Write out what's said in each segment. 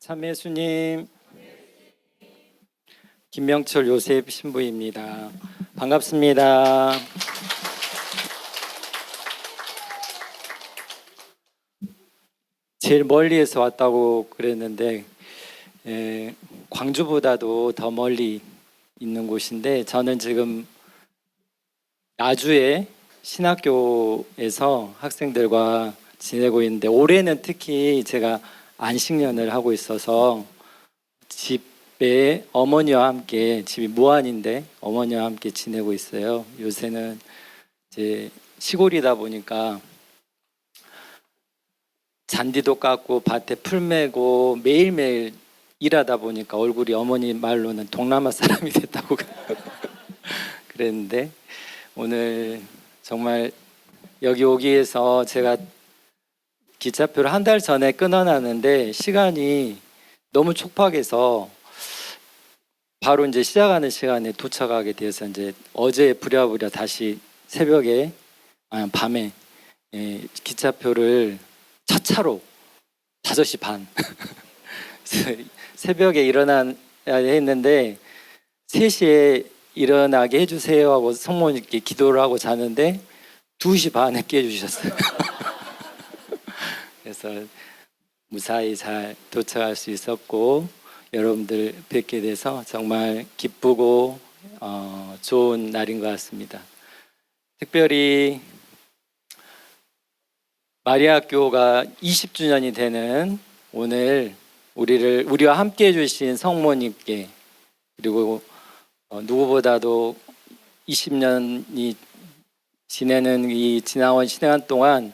참예수님, 김명철 요셉 신부입니다. 반갑습니다. 제일 멀리에서 왔다고 그랬는데 광주보다도 더 멀리 있는 곳인데, 저는 지금 나주의 신학교에서 학생들과 지내고 있는데, 올해는 특히 제가 안식년을 하고 있어서 집에 어머니와 함께, 집이 무안인데 어머니와 함께 지내고 있어요. 요새는 이제 시골이다 보니까 잔디도 깎고 밭에 풀 메고 매일매일 일하다 보니까 얼굴이 어머니 말로는 동남아 사람이 됐다고 그랬는데, 오늘 정말 여기 오기 위해서 제가 기차표를 한 달 전에 끊어놨는데 시간이 너무 촉박해서 바로 이제 시작하는 시간에 도착하게 돼서, 이제 어제 부랴부랴 다시 새벽에 밤에 기차표를 첫 차로 5시 반 새벽에 일어나야 했는데 3시에 일어나게 해주세요 하고 성모님께 기도를 하고 자는데 2시 반에 깨주셨어요. 그래서 무사히 잘 도착할 수 있었고, 여러분들 뵙게 돼서 정말 기쁘고 좋은 날인 것 같습니다. 특별히 마리아학교가 20주년이 되는 오늘 우리와 함께 해주신 성모님께, 그리고 누구보다도 20년이 지내는 이 지나온 시간 동안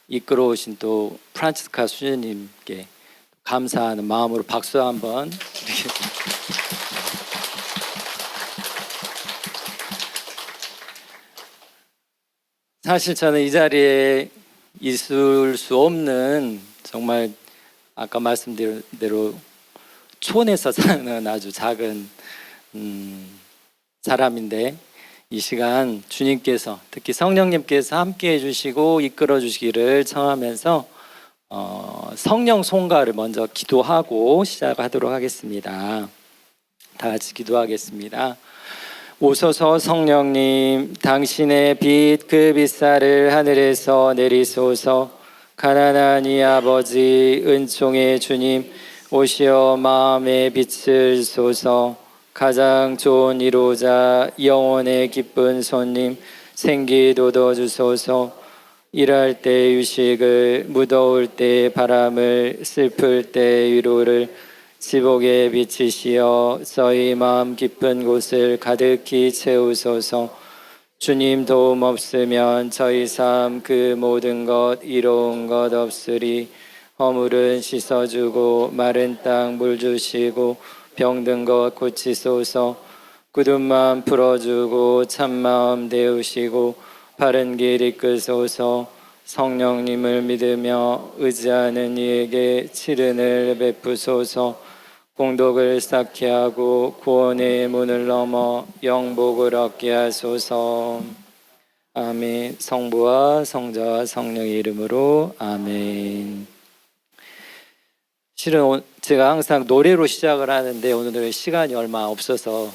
이끌어오신 또 프란치스카 수녀님께 감사하는 마음으로 박수 한번. 사실 저는 이 자리에 있을 수 없는, 정말 아까 말씀드린 대로 촌에서 사는 아주 작은 사람인데, 이 시간 주님께서, 특히 성령님께서 함께 해주시고 이끌어 주시기를 청하면서 성령 송가를 먼저 기도하고 시작하도록 하겠습니다. 다 같이 기도하겠습니다. 오소서 성령님, 당신의 빛, 그 빛살을 하늘에서 내리소서. 가난한 이 아버지, 은총의 주님, 오시어 마음의 빛을 쏘서. 가장 좋은 이로자, 영혼의 기쁜 손님, 생기 돋워주소서. 일할 때 유식을, 무더울 때 바람을, 슬플 때 위로를 지복에 비치시어 저희 마음 깊은 곳을 가득히 채우소서. 주님 도움 없으면 저희 삶 그 모든 것 이로운 것 없으리. 허물은 씻어주고 마른 땅 물 주시고 병든 것 고치소서. 굳은 마음 풀어주고 참마음 데우시고 바른 길 이끄소서. 성령님을 믿으며 의지하는 이에게 치른을 베푸소서. 공덕을 쌓게 하고 구원의 문을 넘어 영복을 얻게 하소서. 아멘. 성부와 성자와 성령의 이름으로 아멘. 실은 제가 항상 노래로 시작을 하는데 오늘은 시간이 얼마 없어서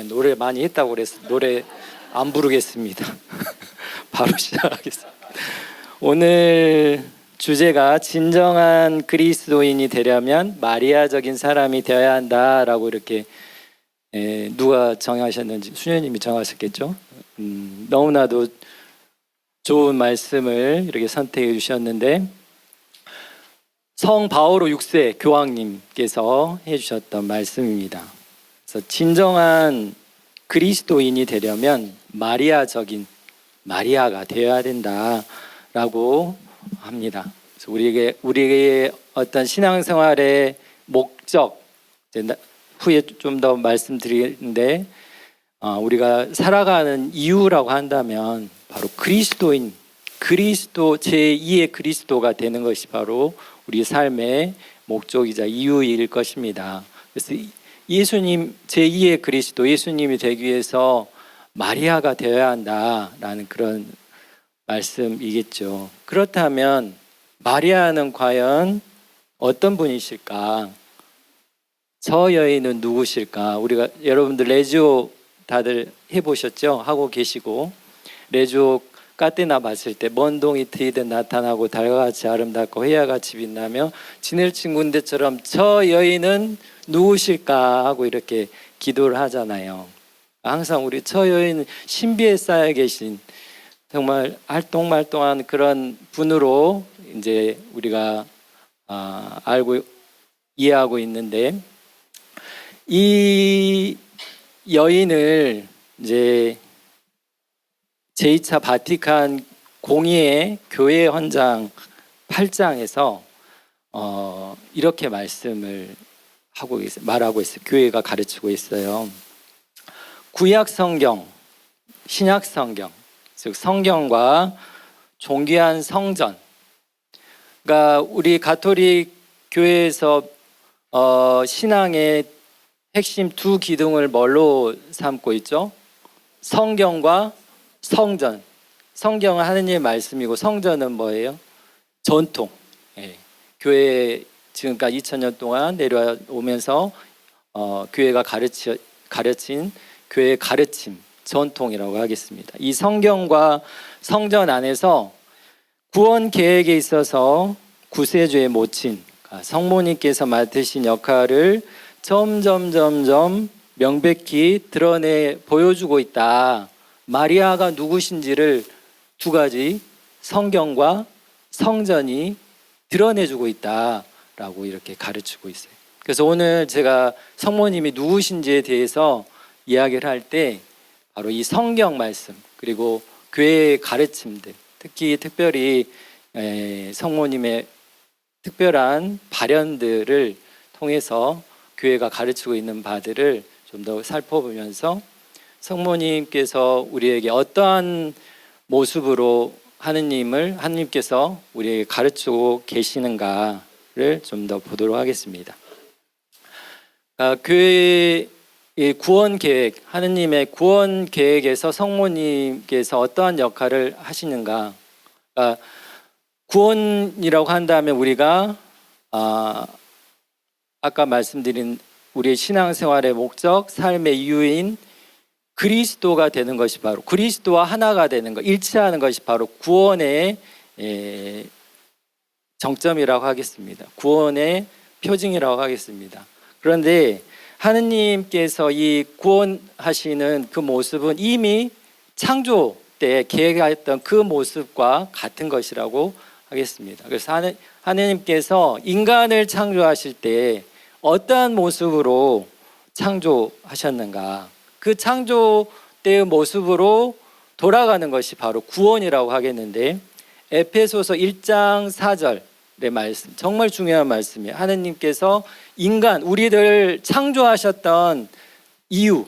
노래 많이 했다고 그래서 노래 안 부르겠습니다. 바로 시작하겠습니다. 오늘 주제가 진정한 그리스도인이 되려면 마리아적인 사람이 되어야 한다라고 이렇게 누가 정하셨는지 수녀님이 정하셨겠죠. 너무나도 좋은 말씀을 이렇게 선택해 주셨는데, 성 바오로 6세 교황님께서 해주셨던 말씀입니다. 그래서 진정한 그리스도인이 되려면 마리아가 되어야 된다라고 합니다. 그래서 우리에게 어떤 신앙생활의 목적, 후에 좀 더 말씀드리는데, 우리가 살아가는 이유라고 한다면 바로 그리스도인, 그리스도 제2의 그리스도가 되는 것이 바로 우리 삶의 목적이자 이유일 것입니다. 그래서 예수님, 제2의 그리스도 예수님이 되기 위해서 마리아가 되어야 한다라는 그런 말씀이겠죠. 그렇다면 마리아는 과연 어떤 분이실까? 저 여인은 누구실까? 우리가 여러분들 레지오 다들 해보셨죠? 하고 계시고 레지오 까테나 봤을 때 먼 동이 트이듯 나타나고 달과 같이 아름답고 회야같이 빛나며 지낼 친구인데처럼 저 여인은 누구실까 하고 이렇게 기도를 하잖아요. 항상 우리 저 여인 신비에 쌓여 계신 정말 알똥말똥한 그런 분으로 이제 우리가 알고 이해하고 있는데 이 여인을 이제 제2차 바티칸 공의회 교회 헌장 8장에서 이렇게 말씀을 말하고 있어요. 교회가 가르치고 있어요. 구약 성경, 신약 성경, 즉 성경과 존귀한 성전. 그러니까 우리 가톨릭 교회에서 신앙의 핵심 두 기둥을 뭘로 삼고 있죠? 성경과 성전. 성경은 하느님의 말씀이고 성전은 뭐예요? 전통. 예. 교회 지금까지 2000년 동안 내려오면서 교회가 가르친 교회의 가르침, 전통이라고 하겠습니다. 이 성경과 성전 안에서 구원 계획에 있어서 구세주의 모친 성모님께서 맡으신 역할을 점점 명백히 드러내 보여주고 있다. 마리아가 누구신지를 두 가지 성경과 성전이 드러내주고 있다라고 이렇게 가르치고 있어요. 그래서 오늘 제가 성모님이 누구신지에 대해서 이야기를 할 때 바로 이 성경 말씀 그리고 교회의 가르침들, 특별히 성모님의 특별한 발현들을 통해서 교회가 가르치고 있는 바들을 좀 더 살펴보면서 성모님께서 우리에게 어떠한 모습으로 하느님께서 우리에게 가르치고 계시는가를 좀 더 보도록 하겠습니다. 교회의 구원 계획, 하느님의 구원 계획에서 성모님께서 어떠한 역할을 하시는가? 구원이라고 한다면 우리가 아까 말씀드린 우리의 신앙생활의 목적, 삶의 이유인 그리스도가 되는 것이 바로 그리스도와 하나가 되는 것, 일치하는 것이 바로 구원의 정점이라고 하겠습니다. 구원의 표징이라고 하겠습니다. 그런데 하느님께서 이 구원하시는 그 모습은 이미 창조 때 계획했던 그 모습과 같은 것이라고 하겠습니다. 그래서 하느님께서 인간을 창조하실 때 어떠한 모습으로 창조하셨는가? 그 창조 때의 모습으로 돌아가는 것이 바로 구원이라고 하겠는데 에페소서 1장 4절의 말씀, 정말 중요한 말씀이에요. 하느님께서 우리를 창조하셨던 이유,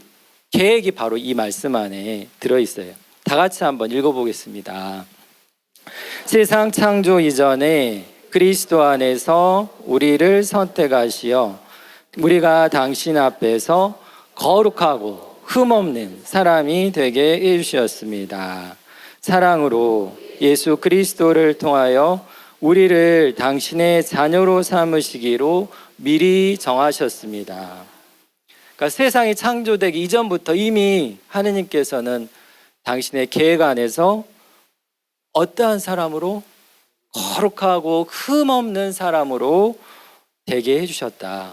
계획이 바로 이 말씀 안에 들어있어요. 다 같이 한번 읽어보겠습니다. 세상 창조 이전에 그리스도 안에서 우리를 선택하시어 우리가 당신 앞에서 거룩하고 흠없는 사람이 되게 해주셨습니다. 사랑으로 예수 그리스도를 통하여 우리를 당신의 자녀로 삼으시기로 미리 정하셨습니다. 그러니까 세상이 창조되기 이전부터 이미 하느님께서는 당신의 계획 안에서 어떠한 사람으로 거룩하고 흠없는 사람으로 되게 해주셨다.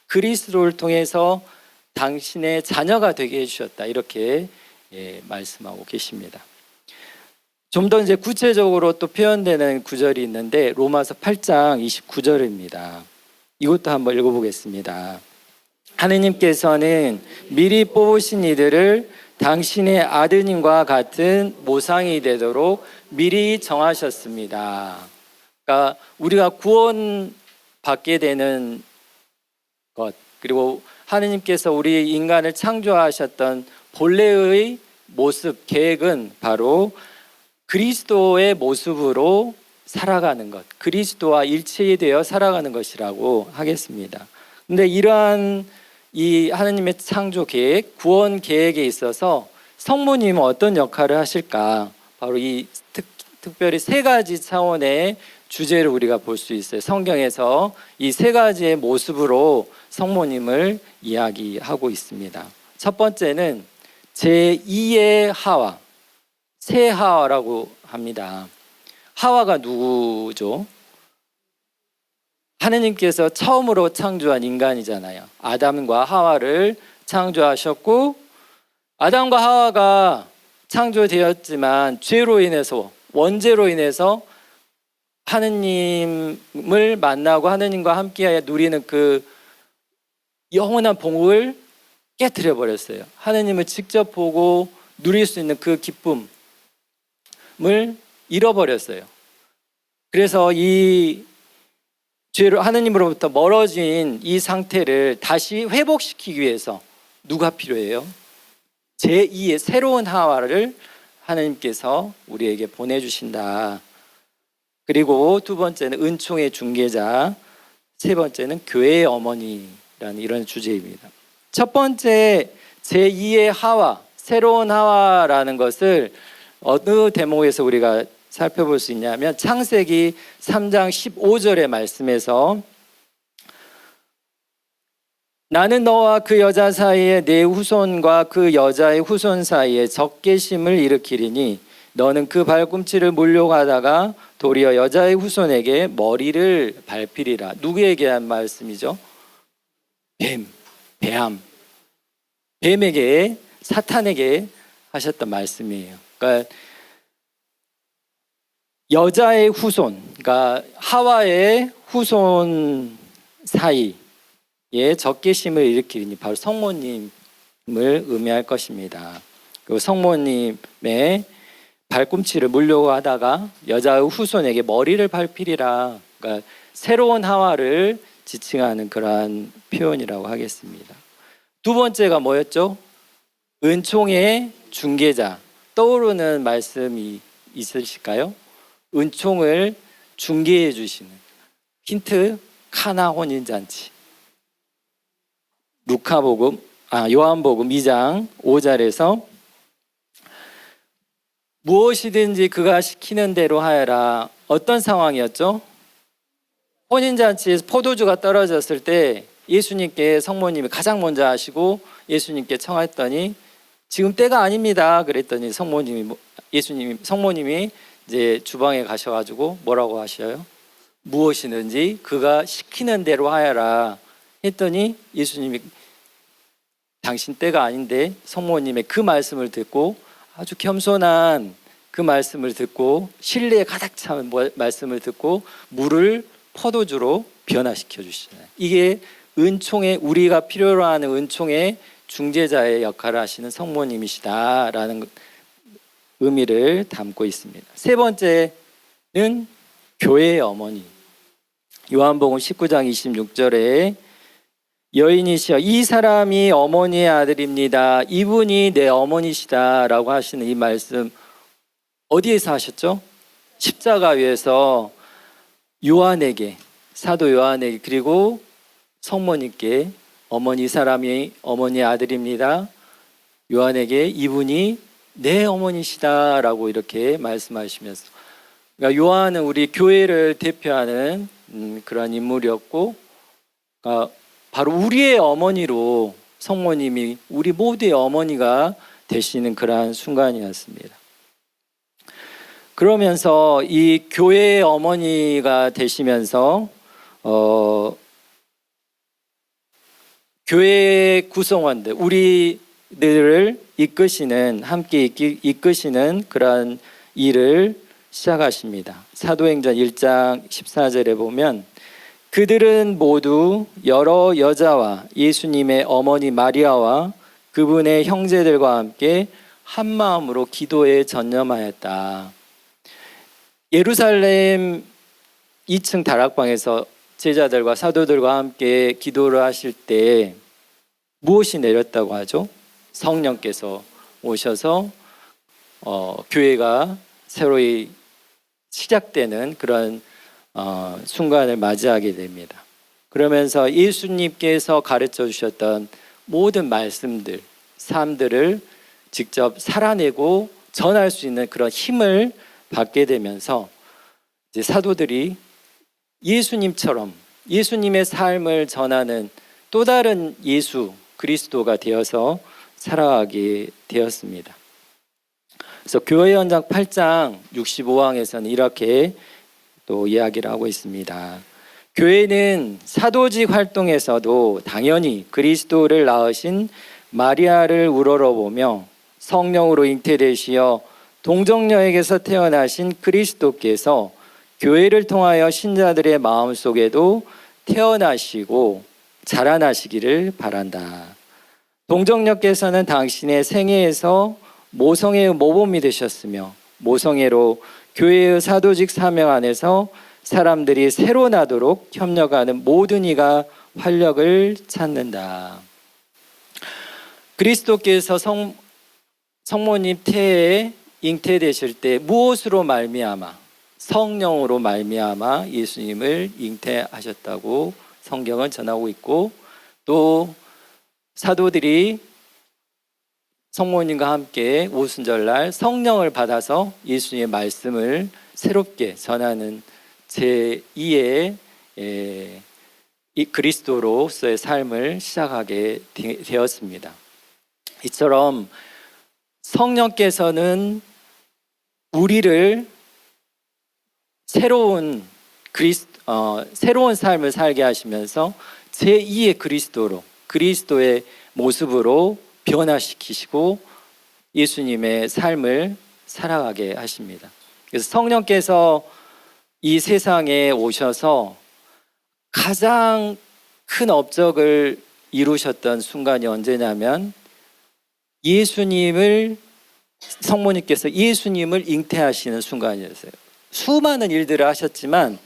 그리스도를 통해서 당신의 자녀가 되게 해주셨다. 이렇게 말씀하고 계십니다. 좀 더 이제 구체적으로 또 표현되는 구절이 있는데 로마서 8장 29절입니다. 이것도 한번 읽어보겠습니다. 하느님께서는 미리 뽑으신 이들을 당신의 아드님과 같은 모상이 되도록 미리 정하셨습니다. 그러니까 우리가 구원받게 되는 것, 그리고 하느님께서 우리 인간을 창조하셨던 본래의 모습, 계획은 바로 그리스도의 모습으로 살아가는 것, 그리스도와 일치되어 살아가는 것이라고 하겠습니다. 근데 이러한 이 하느님의 창조 계획, 구원 계획에 있어서 성모님은 어떤 역할을 하실까? 바로 이 특별히 세 가지 차원의 주제를 우리가 볼 수 있어요. 성경에서 이 세 가지의 모습으로 성모님을 이야기하고 있습니다. 첫 번째는 제2의 하와, 새 하와라고 합니다. 하와가 누구죠? 하느님께서 처음으로 창조한 인간이잖아요. 아담과 하와를 창조하셨고, 아담과 하와가 창조되었지만 죄로 인해서, 원죄로 인해서 하느님을 만나고 하느님과 함께 누리는 그 영원한 복을 깨뜨려 버렸어요. 하느님을 직접 보고 누릴 수 있는 그 기쁨을 잃어버렸어요. 그래서 이 죄로 하느님으로부터 멀어진 이 상태를 다시 회복시키기 위해서 누가 필요해요? 제2의 새로운 하와를 하느님께서 우리에게 보내주신다. 그리고 두 번째는 은총의 중개자, 세 번째는 교회의 어머니라는 이런 주제입니다. 첫 번째 제2의 하와, 새로운 하와라는 것을 어느 대목에서 우리가 살펴볼 수 있냐면 창세기 3장 15절의 말씀에서 나는 너와 그 여자 사이에 내 후손과 그 여자의 후손 사이에 적개심을 일으키리니 너는 그 발꿈치를 물려가다가 도리어 여자의 후손에게 머리를 밟히리라. 누구에게 한 말씀이죠? 뱀에게, 사탄에게 하셨던 말씀이에요. 그러니까 여자의 후손, 그러니까 하와의 후손 사이에 적개심을 일으키니 바로 성모님을 의미할 것입니다. 그 성모님의 발꿈치를 물려고 하다가 여자의 후손에게 머리를 밟히리라. 그러니까 새로운 하와를 지칭하는 그러한 표현이라고 하겠습니다. 두 번째가 뭐였죠? 은총의 중개자. 떠오르는 말씀이 있으실까요? 은총을 중개해 주시는 힌트, 카나 혼인잔치. 요한복음 2장 5절에서 무엇이든지 그가 시키는 대로 하여라. 어떤 상황이었죠? 혼인잔치에서 포도주가 떨어졌을 때 예수님께 성모님이 가장 먼저 하시고 예수님께 청했더니 지금 때가 아닙니다. 그랬더니 성모님이 이제 주방에 가셔가지고 뭐라고 하셔요? 무엇이든지 그가 시키는 대로 하여라 했더니 예수님이 당신 때가 아닌데 성모님의 그 말씀을 듣고 아주 겸손한 그 말씀을 듣고 신뢰에 가득 찬 말씀을 듣고 물을 포도주로 변화시켜 주시잖아요. 이게 우리가 필요로 하는 은총의 중재자의 역할을 하시는 성모님이시다라는 의미를 담고 있습니다. 세 번째는 교회의 어머니. 요한복음 19장 26절에 여인이시여 이 사람이 어머니의 아들입니다. 이분이 내 어머니시다라고 하시는 이 말씀 어디에서 하셨죠? 십자가 위에서 사도 요한에게 그리고 성모님께 어머니 사람이 어머니의 아들입니다. 요한에게 이분이 내 어머니시다라고 이렇게 말씀하시면서 그러니까 요한은 우리 교회를 대표하는 그런 인물이었고 바로 우리의 어머니로 성모님이 우리 모두의 어머니가 되시는 그러한 순간이었습니다. 그러면서 이 교회의 어머니가 되시면서 교회 구성원들, 우리들을 함께 이끄시는 그러한 일을 시작하십니다. 사도행전 1장 14절에 보면 그들은 모두 여러 여자와 예수님의 어머니 마리아와 그분의 형제들과 함께 한 마음으로 기도에 전념하였다. 예루살렘 2층 다락방에서 제자들과 사도들과 함께 기도를 하실 때 무엇이 내렸다고 하죠? 성령께서 오셔서 교회가 새로이 시작되는 그런 순간을 맞이하게 됩니다. 그러면서 예수님께서 가르쳐 주셨던 모든 말씀들, 삶들을 직접 살아내고 전할 수 있는 그런 힘을 받게 되면서 이제 사도들이 예수님처럼 예수님의 삶을 전하는 또 다른 예수 그리스도가 되어서 살아가게 되었습니다. 그래서 교회 현장 8장 65항에서는 이렇게 또 이야기를 하고 있습니다. 교회는 사도직 활동에서도 당연히 그리스도를 낳으신 마리아를 우러러보며 성령으로 잉태되시어 동정녀에게서 태어나신 그리스도께서 교회를 통하여 신자들의 마음속에도 태어나시고 자라나시기를 바란다. 동정녀께서는 당신의 생애에서 모성애의 모범이 되셨으며 모성애로 교회의 사도직 사명 안에서 사람들이 새로 나도록 협력하는 모든 이가 활력을 찾는다. 그리스도께서 성모님 태에 잉태되실 때 무엇으로 말미암아? 성령으로 말미암아 예수님을 잉태하셨다고 성경은 전하고 있고, 또 사도들이 성모님과 함께 오순절날 성령을 받아서 예수님의 말씀을 새롭게 전하는 제2의 이 그리스도로서의 삶을 시작하게 되었습니다. 이처럼 성령께서는 우리를 새로운 삶을 살게 하시면서 제2의 그리스도의 모습으로 변화시키시고 예수님의 삶을 살아가게 하십니다. 그래서 성령께서 이 세상에 오셔서 가장 큰 업적을 이루셨던 순간이 언제냐면 성모님께서 예수님을 잉태하시는 순간이었어요. 수많은 일들을 하셨지만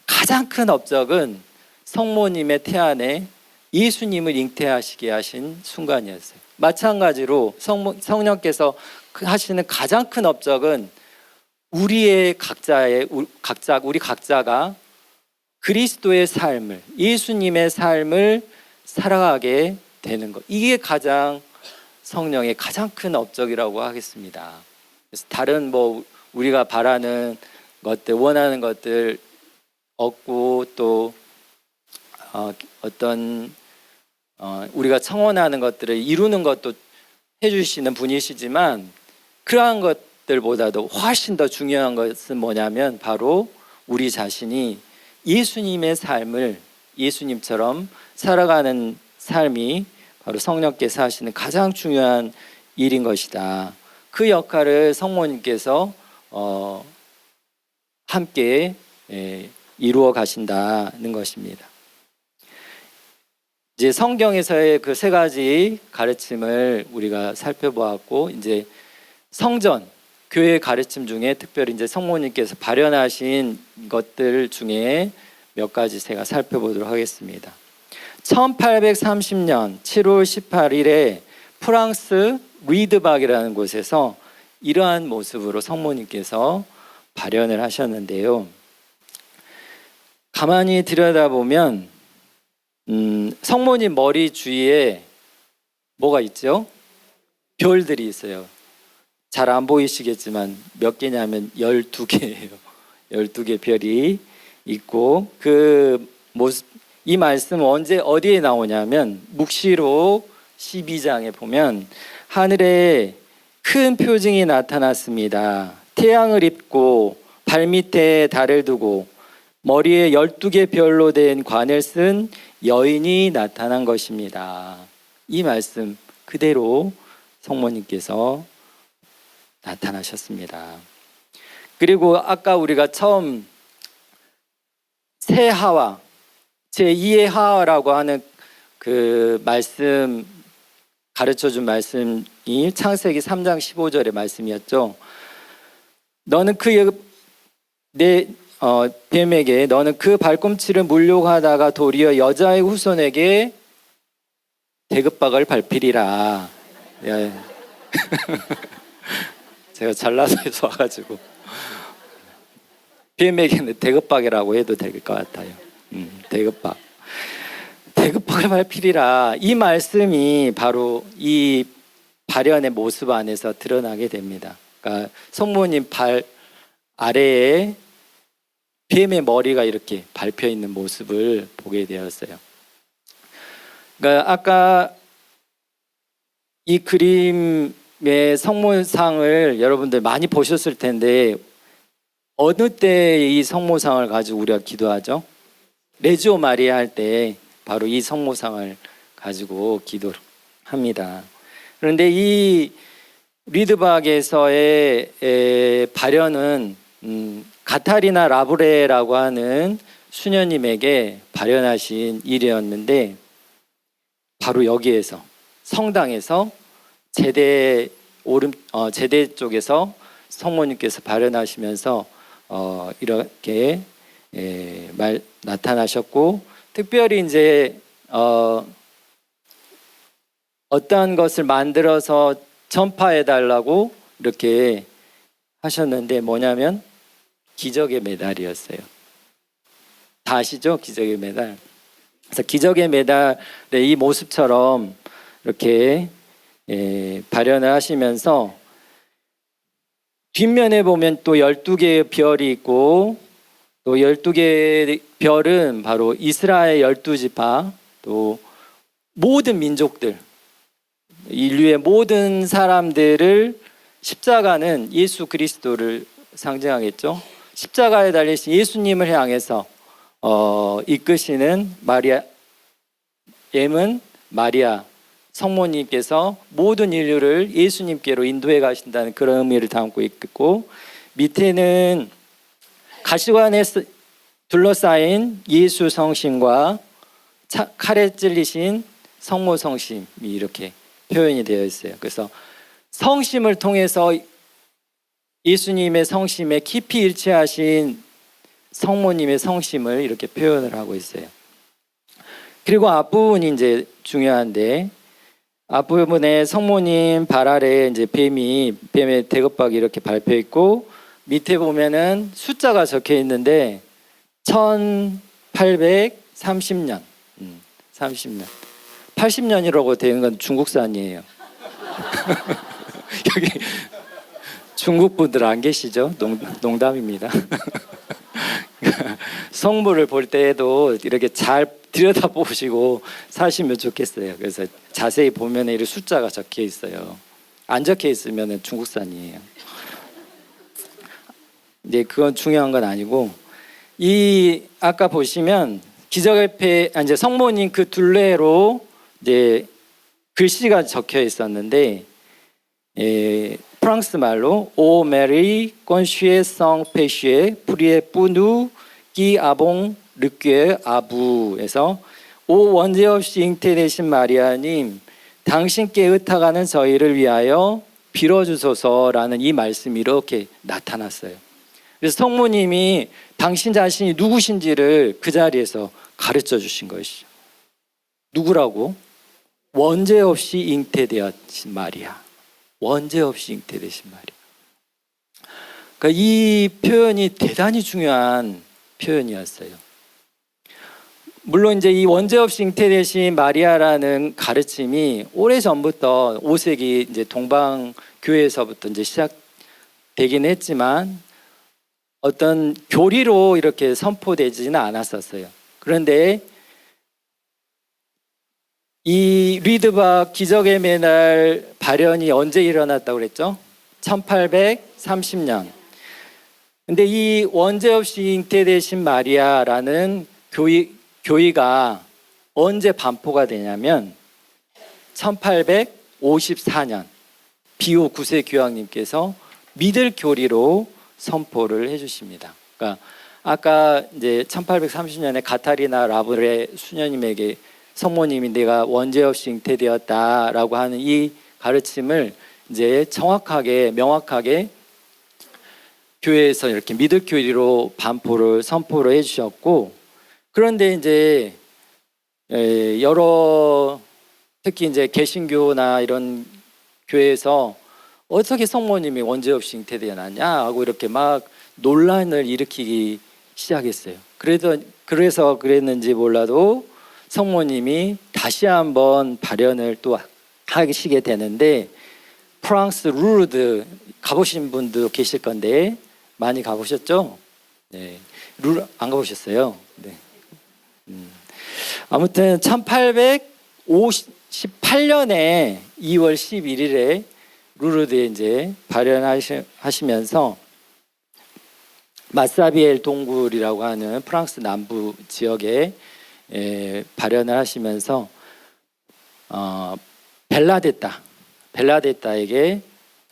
가장 큰 업적은 성모님의 태안에 예수님을 잉태하시게 하신 순간이었어요. 마찬가지로 성령께서 하시는 가장 큰 업적은 우리 각자가 그리스도의 삶을, 예수님의 삶을 살아가게 되는 것. 이게 가장 성령의 가장 큰 업적이라고 하겠습니다. 그래서 다른 우리가 바라는 것들, 원하는 것들 얻고 또 어떤 우리가 청원하는 것들을 이루는 것도 해주시는 분이시지만 그러한 것들보다도 훨씬 더 중요한 것은 뭐냐면 바로 우리 자신이 예수님의 삶을 예수님처럼 살아가는 삶이 바로 성령께서 하시는 가장 중요한 일인 것이다. 그 역할을 성모님께서 함께 이루어 가신다는 것입니다. 이제 성경에서의 그 세 가지 가르침을 우리가 살펴보았고, 이제 성전, 교회 가르침 중에 특별히 이제 성모님께서 발현하신 것들 중에 몇 가지 제가 살펴보도록 하겠습니다. 1830년 7월 18일에 프랑스 위드박이라는 곳에서 이러한 모습으로 성모님께서 발현을 하셨는데요. 가만히 들여다보면 성모님 머리 주위에 뭐가 있죠? 별들이 있어요. 잘 안 보이시겠지만 몇 개냐면 12개예요. 12개 별이 있고, 이 말씀 어디에 나오냐면 묵시록 12장에 보면 하늘에 큰 표징이 나타났습니다. 태양을 입고 발밑에 달을 두고 머리에 12개 별로 된 관을 쓴 여인이 나타난 것입니다. 이 말씀 그대로 성모님께서 나타나셨습니다. 그리고 아까 우리가 처음 새 하와, 제2의 하와라고 하는 그 말씀, 가르쳐준 말씀이 창세기 3장 15절의 말씀이었죠. 너는 뱀에게 너는 그 발꿈치를 물려고 하다가 도리어 여자의 후손에게 대급박을 밟히리라. 네. 제가 전라도에서 와가지고 뱀에게는 대급박이라고 해도 될 것 같아요. 대급박을 밟히리라. 이 말씀이 바로 이 발현의 모습 안에서 드러나게 됩니다. 그러니까 성모님 발 아래에 뱀의 머리가 이렇게 밟혀 있는 모습을 보게 되었어요. 그러니까 아까 이 그림의 성모상을 여러분들 많이 보셨을 텐데 어느 때 이 성모상을 가지고 우리가 기도하죠? 레지오 마리아 할 때 바로 이 성모상을 가지고 기도를 합니다. 그런데 이 리드박에서의 발현은 가타리나 라브레라고 하는 수녀님에게 발현하신 일이었는데 바로 여기에서 성당에서 제대 쪽에서 성모님께서 발현하시면서 이렇게 나타나셨고, 특별히 이제 어떠한 것을 만들어서 전파해 달라고 이렇게 하셨는데 뭐냐면 기적의 메달이었어요. 다 아시죠? 기적의 메달. 그래서 기적의 메달의 이 모습처럼 이렇게 발현을 하시면서 뒷면에 보면 또 12개의 별이 있고, 또 12개의 별은 바로 이스라엘 12지파, 또 모든 민족들, 인류의 모든 사람들을, 십자가는 예수 그리스도를 상징하겠죠. 십자가에 달리신 예수님을 향해서 이끄시는 마리아, M은 마리아 성모님께서 모든 인류를 예수님께로 인도해 가신다는 그런 의미를 담고 있고, 밑에는 가시관에 둘러싸인 예수 성심과 칼에 찔리신 성모 성심이 이렇게 표현이 되어 있어요. 그래서 성심을 통해서 예수님의 성심에 깊이 일치하신 성모님의 성심을 이렇게 표현을 하고 있어요. 그리고 앞부분이 이제 중요한데, 앞부분에 성모님 발 아래에 이제 뱀의 대급박이 이렇게 밟혀 있고, 밑에 보면은 숫자가 적혀 있는데 1830년, 30년, 80년이라고 되는 건 중국산이에요. 여기 중국 분들 안 계시죠? 농담입니다. 성물을 볼 때에도 이렇게 잘 들여다보시고 사시면 좋겠어요. 그래서 자세히 보면 이 숫자가 적혀 있어요. 안 적혀 있으면 중국산이에요. 이제 그건 중요한 건 아니고, 이 아까 보시면 기적의 배, 이제 성모님 그 둘레로 이제 글씨가 적혀 있었는데, 프랑스 말로 오 메리 꼰슈에 성 페슈에 프리에 뿌누 기 아봉 르괴 아부에서 오 원죄 없이 잉태되신 마리아님, 당신께 의탁하는 저희를 위하여 빌어주소서라는 이 말씀이 이렇게 나타났어요. 그래서 성모님이 당신 자신이 누구신지를 그 자리에서 가르쳐 주신 것이죠. 누구라고? 원죄 없이 잉태되신 마리아. 원죄 없이 잉태되신 마리아. 그러니까 이 표현이 대단히 중요한 표현이었어요. 물론 이제 이 원죄 없이 잉태되신 마리아라는 가르침이 오래 전부터 5세기 이제 동방 교회에서부터 이제 시작되긴 했지만 어떤 교리로 이렇게 선포되지는 않았었어요. 그런데 이 리드박 기적의 메달 발현이 언제 일어났다고 그랬죠? 1830년. 근데 이 원죄 없이 잉태되신 마리아라는 교의가 언제 반포가 되냐면 1854년 비오 9세 교황님께서 믿을 교리로 선포를 해주십니다. 그러니까 아까 이제 1830년에 가타리나 라브레 수녀님에게 성모님이 내가 원죄 없이 잉태되었다라고 하는 이 가르침을 이제 정확하게 명확하게 교회에서 이렇게 믿을 교리로 선포를 해주셨고, 그런데 이제 여러 특히 이제 개신교나 이런 교회에서 어떻게 성모님이 원죄 없이 잉태되었냐 하고 이렇게 막 논란을 일으키기 시작했어요. 그래서 그랬는지 몰라도 성모님이 다시 한번 발현을 또 하시게 되는데, 프랑스 루르드 가보신 분도 계실 건데 많이 가보셨죠? 네. 룰 안 가보셨어요? 네. 아무튼 1858년에 2월 11일에 루르드에 이제 발현하시면서 마사비엘 동굴이라고 하는 프랑스 남부 지역에 발현을 하시면서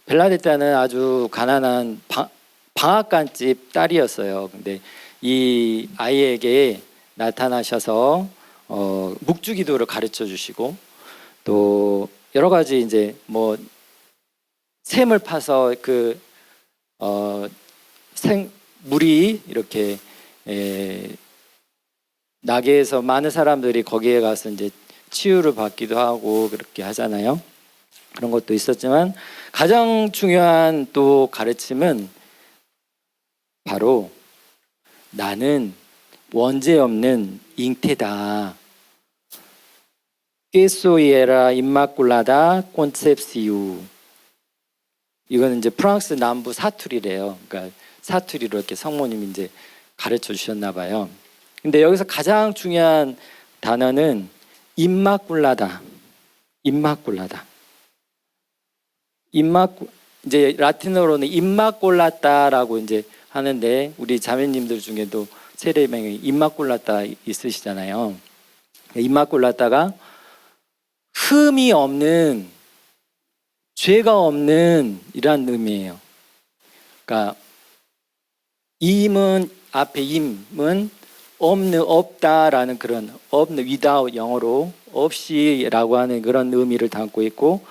벨라데타는 아주 가난한 방앗간집 딸이었어요. 근데 이 아이에게 나타나셔서 묵주기도를 가르쳐 주시고 또 여러 가지 이제 뭐 샘을 파서 물이 이렇게 나게 해서 많은 사람들이 거기에 가서 이제 치유를 받기도 하고 그렇게 하잖아요. 그런 것도 있었지만 가장 중요한 또 가르침은 바로 나는 원죄 없는 잉태다. 깨소이에라 임마culada 콘셉시우. 이거는 이제 프랑스 남부 사투리래요. 그러니까 사투리로 이렇게 성모님이 이제 가르쳐 주셨나 봐요. 근데 여기서 가장 중요한 단어는 임마culada. 이제 라틴어로는 임마culata라고 이제 하는데 우리 자매님들 중에도 세례명이 임마culata 있으시잖아요. 임마culata가 흠이 없는, 죄가 없는 이란 의미예요. 그러니까 앞에 임은 없는, 없다라는 그런 없는, without 영어로 없이라고 하는 그런 의미를 담고 있고,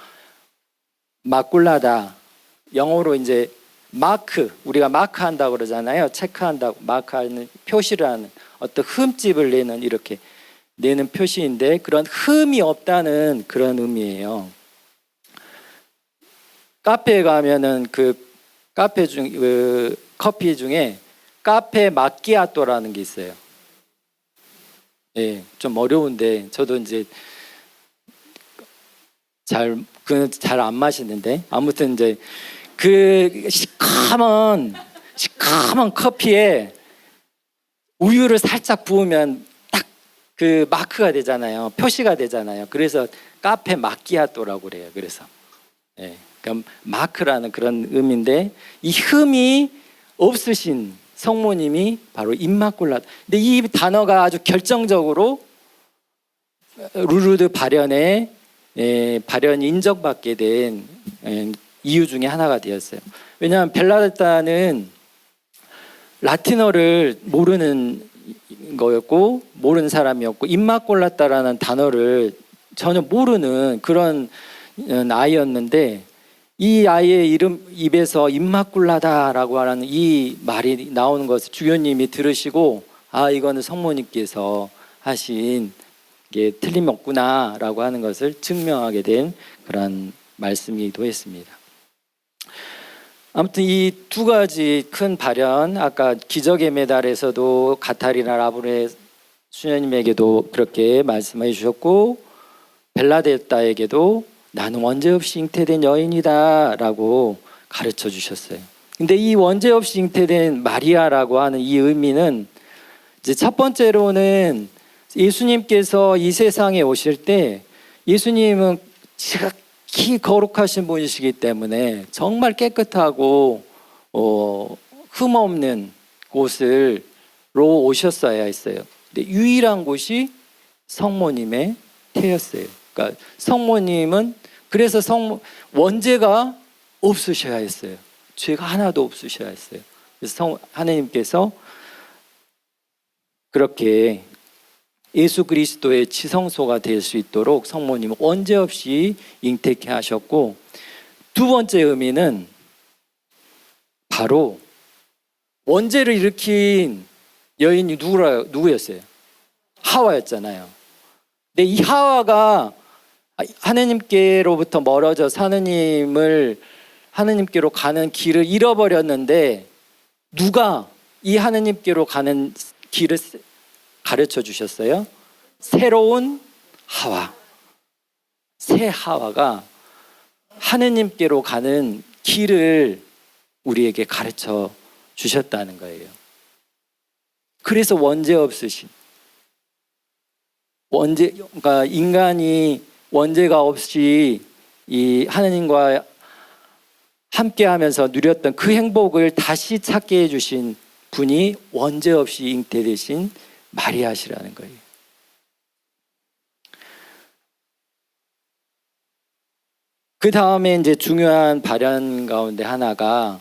마culada 영어로 이제 마크, 우리가 마크 한다고 그러잖아요. 체크한다고, 마크하는, 표시를 하는, 어떤 흠집을 내는, 이렇게 내는 표시인데 그런 흠이 없다는 그런 의미예요. 카페에 가면은 커피 중에 카페 마키아토라는 게 있어요. 예, 좀 어려운데 저도 이제 잘 안 마시는데 아무튼 이제 그 시커먼 커피에 우유를 살짝 부으면 딱 그 마크가 되잖아요. 표시가 되잖아요. 그래서 카페 마키아토라고 그래요. 그래서 그러니까 마크라는 그런 의미인데 이 흠이 없으신 성모님이 바로 임마culata. 근데 이 단어가 아주 결정적으로 루르드 발현이 인정받게 된 이유 중에 하나가 되었어요. 왜냐하면 벨라데타는 라틴어를 모르는 거였고 모르는 사람이었고 임마culata라는 단어를 전혀 모르는 그런 아이였는데 이 아이의 입에서 임마culada라고 하는 이 말이 나오는 것을 주교님이 들으시고 이거는 성모님께서 하신 게 틀림없구나라고 하는 것을 증명하게 된 그런 말씀이기도 했습니다. 아무튼 이 두 가지 큰 발현, 아까 기적의 메달에서도 가타리나 라브레 수녀님에게도 그렇게 말씀해 주셨고 벨라데타에게도 나는 원죄 없이 잉태된 여인이다 라고 가르쳐 주셨어요. 근데 이 원죄 없이 잉태된 마리아라고 하는 이 의미는 이제 첫 번째로는 예수님께서 이 세상에 오실 때 예수님은 지극히 거룩하신 분이시기 때문에 정말 깨끗하고 흠없는 곳으로 오셨어야 했어요. 근데 유일한 곳이 성모님의 태였어요. 그러니까 성모님은 그래서 원죄가 없으셔야 했어요. 죄가 하나도 없으셔야 했어요. 그래서 하나님께서 그렇게 예수 그리스도의 지성소가 될 수 있도록 성모님은 원죄 없이 잉태케 하셨고, 두 번째 의미는 바로 원죄를 일으킨 여인이 누구였어요? 하와였잖아요. 근데 이 하와가 하느님께로부터 멀어져서 하느님께로 가는 길을 잃어버렸는데 누가 이 하느님께로 가는 길을 가르쳐 주셨어요? 새로운 하와, 새 하와가 하느님께로 가는 길을 우리에게 가르쳐 주셨다는 거예요. 그래서 원죄 없으신, 그러니까 인간이 원죄가 없이 이 하느님과 함께하면서 누렸던 그 행복을 다시 찾게 해주신 분이 원죄 없이 잉태되신 마리아시라는 거예요. 그 다음에 이제 중요한 발현 가운데 하나가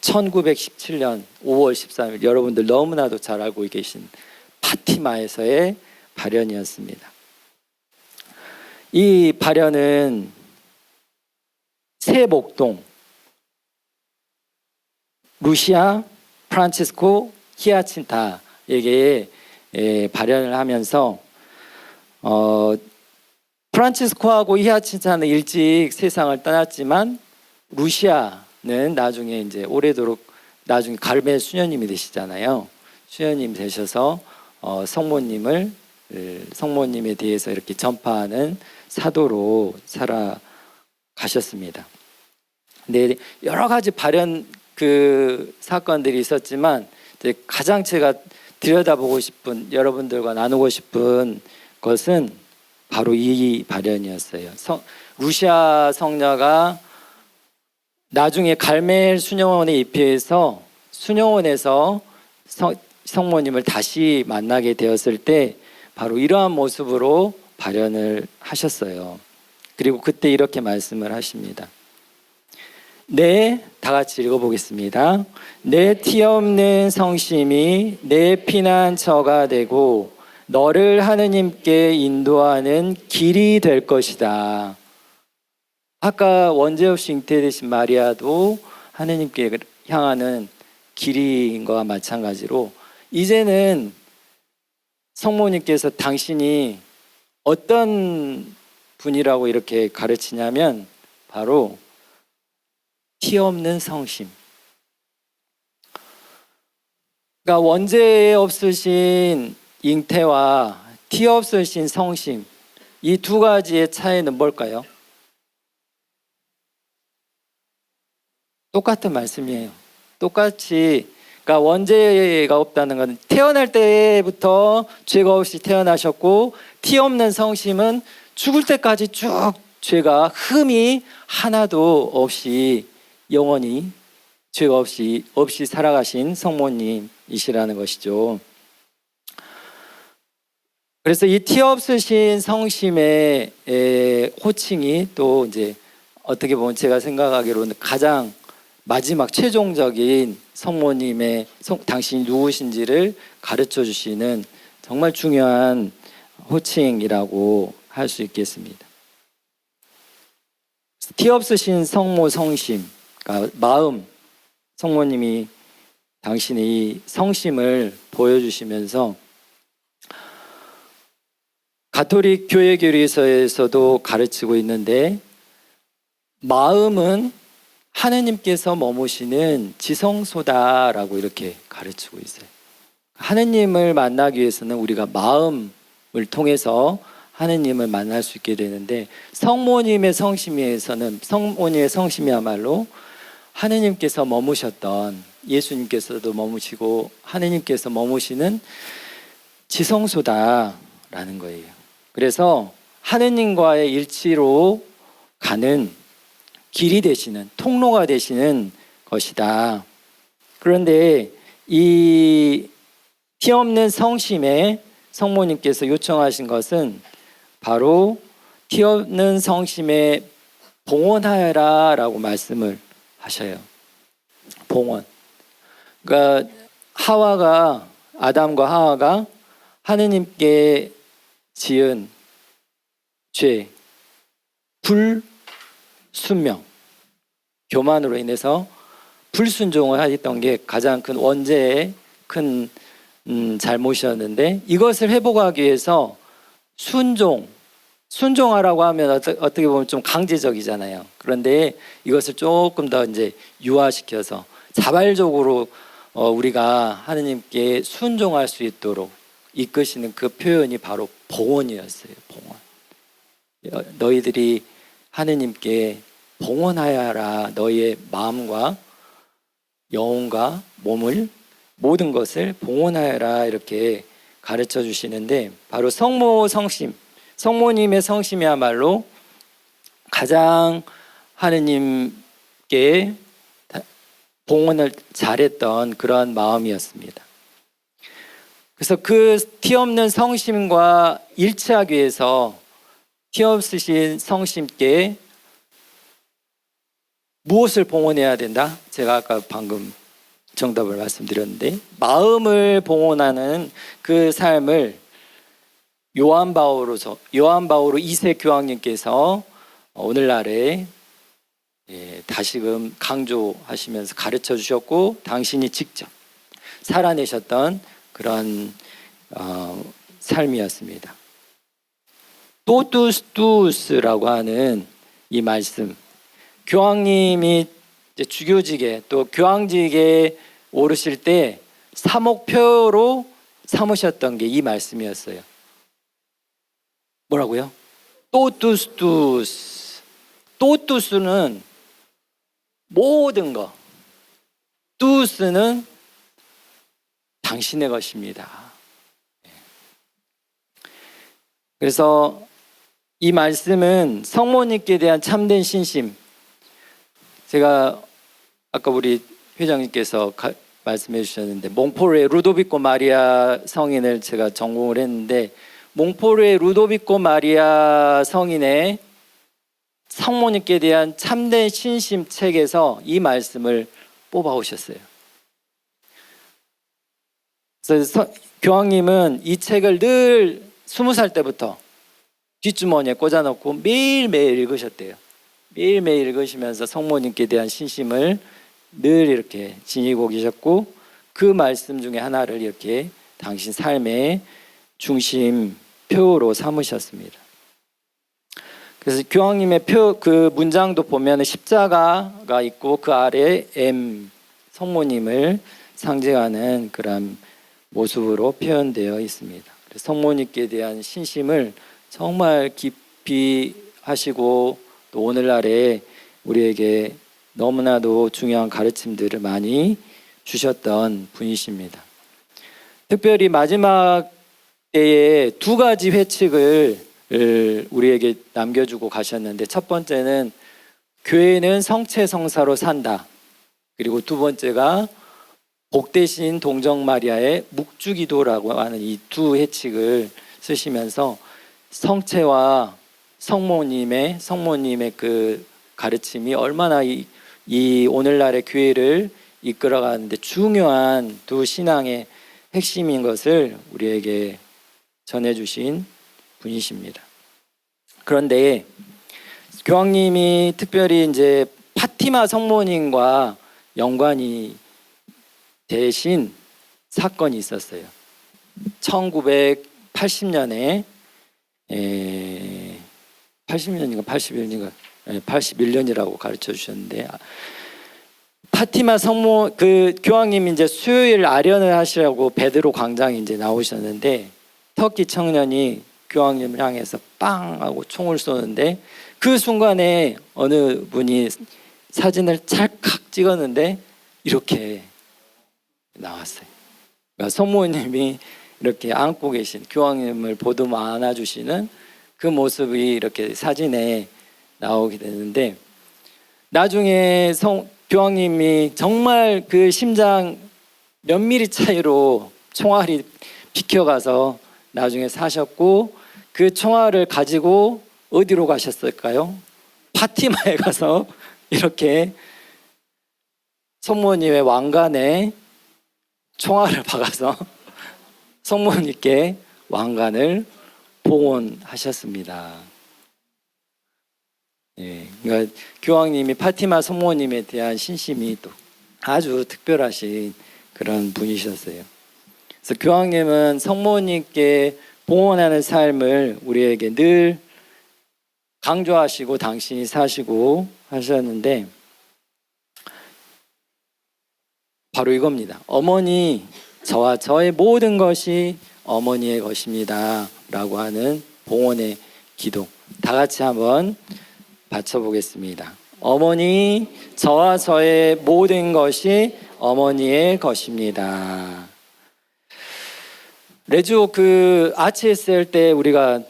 1917년 5월 13일, 여러분들 너무나도 잘 알고 계신 파티마에서의 발현이었습니다. 이 발현은 새 목동 루시아 프란치스코 히아친타에게 발현을 하면서 프란치스코하고 히아친타는 일찍 세상을 떠났지만 루시아는 나중에 이제 오래도록 나중에 갈멜 수녀님이 되시잖아요. 수녀님 되셔서 성모님에 대해서 이렇게 전파하는 사도로 살아가셨습니다. 근데 여러 가지 발현 그 사건들이 있었지만 가장 제가 들여다보고 싶은, 여러분들과 나누고 싶은 것은 바로 이 발현이었어요. 루시아 성녀가 나중에 갈멜 수녀원에 입회해서 수녀원에서 성모님을 다시 만나게 되었을 때 바로 이러한 모습으로 발현을 하셨어요. 그리고 그때 이렇게 말씀을 하십니다. 다 같이 읽어보겠습니다. 내 티없는 성심이 내 피난처가 되고 너를 하느님께 인도하는 길이 될 것이다. 아까 원죄 없이 잉태되신 마리아도 하느님께 향하는 길인 것과 마찬가지로 이제는 성모님께서 당신이 어떤 분이라고 이렇게 가르치냐면 바로 티 없는 성심. 그러니까 원죄 없으신 잉태와 티 없으신 성심, 이 두 가지의 차이는 뭘까요? 똑같은 말씀이에요. 똑같이, 그러니까 원죄가 없다는 건 태어날 때부터 죄가 없이 태어나셨고, 티 없는 성심은 죽을 때까지 쭉 죄가 흠이 하나도 없이 영원히 죄가 없이 살아가신 성모님이시라는 것이죠. 그래서 이 티 없으신 성심의 호칭이 또 이제 어떻게 보면 제가 생각하기로는 가장 마지막 최종적인 성모님의 당신이 누구신지를 가르쳐 주시는 정말 중요한 호칭이라고 할 수 있겠습니다. 티 없으신 성모 성심, 그러니까 마음, 성모님이 당신의 이 성심을 보여주시면서 가톨릭 교회 교리서에서도 가르치고 있는데 마음은 하느님께서 머무시는 지성소다라고 이렇게 가르치고 있어요. 하느님을 만나기 위해서는 우리가 마음을 통해서 하느님을 만날 수 있게 되는데 성모님의 성심이야말로 하느님께서 머무셨던, 예수님께서도 머무시고 하느님께서 머무시는 지성소다라는 거예요. 그래서 하느님과의 일치로 가는 길이 되시는, 통로가 되시는 것이다. 그런데 이 티 없는 성심에 성모님께서 요청하신 것은 바로 티 없는 성심에 봉헌하여라 라고 말씀을 하셔요. 봉헌. 그러니까 아담과 하와가 하느님께 지은 죄, 불순명, 교만으로 인해서 불순종을 했던 게 가장 큰 원죄의 큰 잘못이었는데, 이것을 회복하기 위해서 순종하라고 하면 어떻게 보면 좀 강제적이잖아요. 그런데 이것을 조금 더 이제 유화시켜서 자발적으로 우리가 하느님께 순종할 수 있도록 이끄시는 그 표현이 바로 봉헌이었어요. 봉헌. 너희들이 하느님께 봉헌하여라. 너희의 마음과 영혼과 몸을 모든 것을 봉헌하여라 이렇게 가르쳐 주시는데, 바로 성모 성심, 성모님의 성심이야말로 가장 하느님께 봉헌을 잘했던 그런 마음이었습니다. 그래서 그 티없는 성심과 일치하기 위해서 티없으신 성심께 무엇을 봉헌해야 된다? 제가 아까 방금 정답을 말씀드렸는데, 마음을 봉헌하는 그 삶을 요한 바오로 2세 교황님께서 오늘날에 다시금 강조하시면서 가르쳐 주셨고, 당신이 직접 살아내셨던 그런 삶이었습니다. 토투스 하는 이 말씀, 교황님이 이제 주교직에 또 교황직에 오르실 때 사목표로 삼으셨던 게 이 말씀이었어요. 뭐라고요? 토투스. 토투스는 모든 것, 투스는 당신의 것입니다. 그래서 이 말씀은 성모님께 대한 참된 신심, 제가 아까 우리 회장님께서 말씀해 주셨는데, 몽포르의 루도비코 마리아 성인을 제가 전공을 했는데, 몽포르의 루도비코 마리아 성인의 성모님께 대한 참된 신심 책에서 이 말씀을 뽑아 오셨어요. 그래서 교황님은 이 책을 늘 20살 때부터 뒷주머니에 꽂아놓고 매일매일 읽으셨대요. 매일매일 읽으시면서 성모님께 대한 신심을 늘 이렇게 지니고 계셨고, 그 말씀 중에 하나를 이렇게 당신 삶의 중심표로 삼으셨습니다. 그래서 교황님의 그 문장도 보면 십자가가 있고 그 아래에 M, 성모님을 상징하는 그런 모습으로 표현되어 있습니다. 성모님께 대한 신심을 정말 깊이 하시고, 또 오늘날에 우리에게 너무나도 중요한 가르침들을 많이 주셨던 분이십니다. 특별히 마지막 때에 두 가지 회칙을 우리에게 남겨주고 가셨는데, 첫 번째는 교회는 성체성사로 산다. 그리고 두 번째가 복되신 동정 마리아의 묵주기도라고 하는 이 두 회칙을 쓰시면서 성체와 성모님의 그 가르침이 얼마나 이 오늘날의 교회를 이끌어가는데 중요한 두 신앙의 핵심인 것을 우리에게 전해주신 분이십니다. 그런데 교황님이 특별히 이제 파티마 성모님과 연관이 되신 사건이 있었어요. 1980년에 80년인가 81년인가 81년이라고 가르쳐 주셨는데, 파티마 성모 그 교황님이 이제 수요일 아련을 하시라고 베드로 광장에 이제 나오셨는데, 터키 청년이 교황님을 향해서 빵 하고 총을 쏘는데, 그 순간에 어느 분이 사진을 찰칵 찍었는데 이렇게 나왔어요. 그러니까 성모님이 이렇게 안고 계신, 교황님을 보듬어 안아주시는 그 모습이 이렇게 사진에 나오게 되는데, 나중에 교황님이 정말 그 심장 몇 미리 차이로 총알이 비켜가서 나중에 사셨고, 그 총알을 가지고 어디로 가셨을까요? 파티마에 가서 이렇게 성모님의 왕관에 총알을 박아서 성모님께 왕관을 봉헌하셨습니다. 그러니까 교황님이 파티마 성모님에 대한 신심이 또 아주 특별하신 그런 분이셨어요. 그래서 교황님은 성모님께 봉헌하는 삶을 우리에게 늘 강조하시고 당신이 사시고 하셨는데, 바로 이겁니다. 어머니, 저와 저의 모든 것이 어머니의 것입니다 라고 하는 봉헌의 기도, 다 같이 한번 바쳐보겠습니다. 어머니, 저와 저의 모든 것이 어머니의 것입니다. 레주 아치에스 할 때 우리가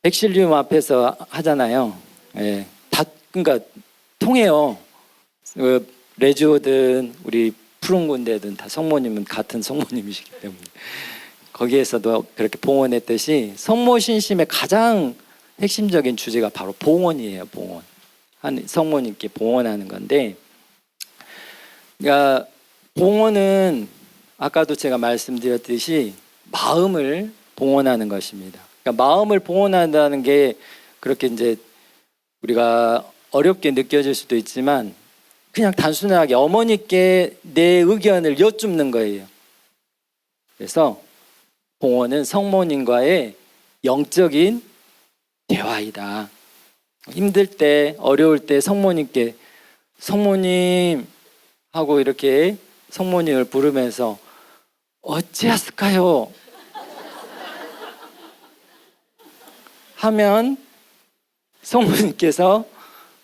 백실륨 앞에서 하잖아요. 예, 다 그러니까 통해요. 레주든 우리 푸른 군대든 다 성모님은 같은 성모님이시기 때문에 거기에서도 그렇게 봉헌했듯이 성모 신심의 가장 핵심적인 주제가 바로 봉헌이에요. 봉헌. 한 성모님께 봉헌하는 건데, 그러니까 봉헌은 아까도 제가 말씀드렸듯이 마음을 봉헌하는 것입니다. 그러니까 마음을 봉헌한다는 게 그렇게 이제 우리가 어렵게 느껴질 수도 있지만 그냥 단순하게 어머니께 내 의견을 여쭙는 거예요. 그래서 봉헌은 성모님과의 영적인 대화이다. 힘들 때, 어려울 때 성모님께 성모님 하고 이렇게 성모님을 부르면서 어찌하실까요? 하면 성모님께서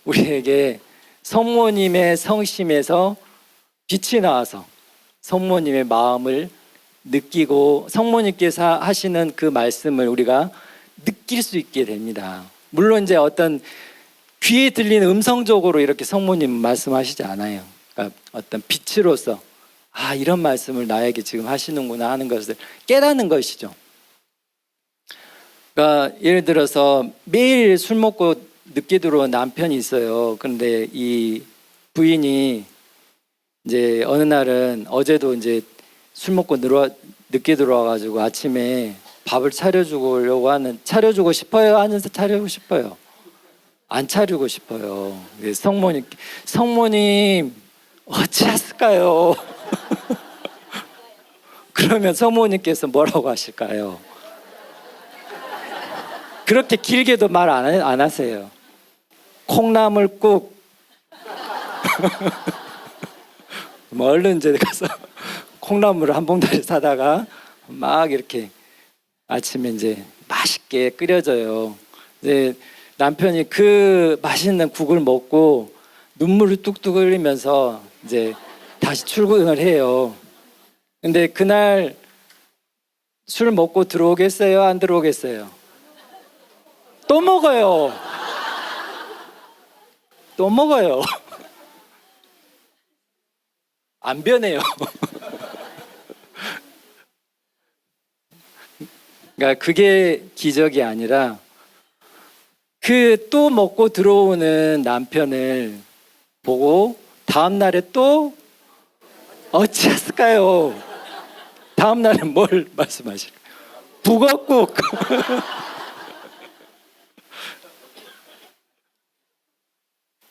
우리에게 성모님의 성심에서 빛이 나와서 성모님의 마음을 느끼고 성모님께서 하시는 그 말씀을 우리가 느낄 수 있게 됩니다. 물론 이제 어떤 귀에 들리는 음성적으로 이렇게 성모님 말씀하시지 않아요. 그러니까 어떤 빛으로서 이런 말씀을 나에게 지금 하시는구나 하는 것을 깨닫는 것이죠. 그러니까 예를 들어서 매일 술 먹고 늦게 들어온 남편이 있어요. 그런데 이 부인이 이제 어느 날은 어제도 이제 술 먹고 늦게 들어와가지고 아침에 밥을 차려주고 싶어요? 하면서 차리고 싶어요? 안 차리고 싶어요. 성모님 어찌하실까요? 그러면 성모님께서 뭐라고 하실까요? 그렇게 길게도 말 안 하세요. 콩나물국. 얼른 이제 가서 콩나물을 한 봉다리 사다가 막 이렇게 아침에 이제 맛있게 끓여줘요. 이제 남편이 그 맛있는 국을 먹고 눈물을 뚝뚝 흘리면서 이제 다시 출근을 해요. 근데 그날 술 먹고 들어오겠어요? 안 들어오겠어요? 또 먹어요. 또 먹어요. 안 변해요. 그러니까 그게 기적이 아니라 그 또 먹고 들어오는 남편을 보고 다음 날에 또 어찌했을까요? 다음 날에 뭘 말씀하실까요? 북엇국.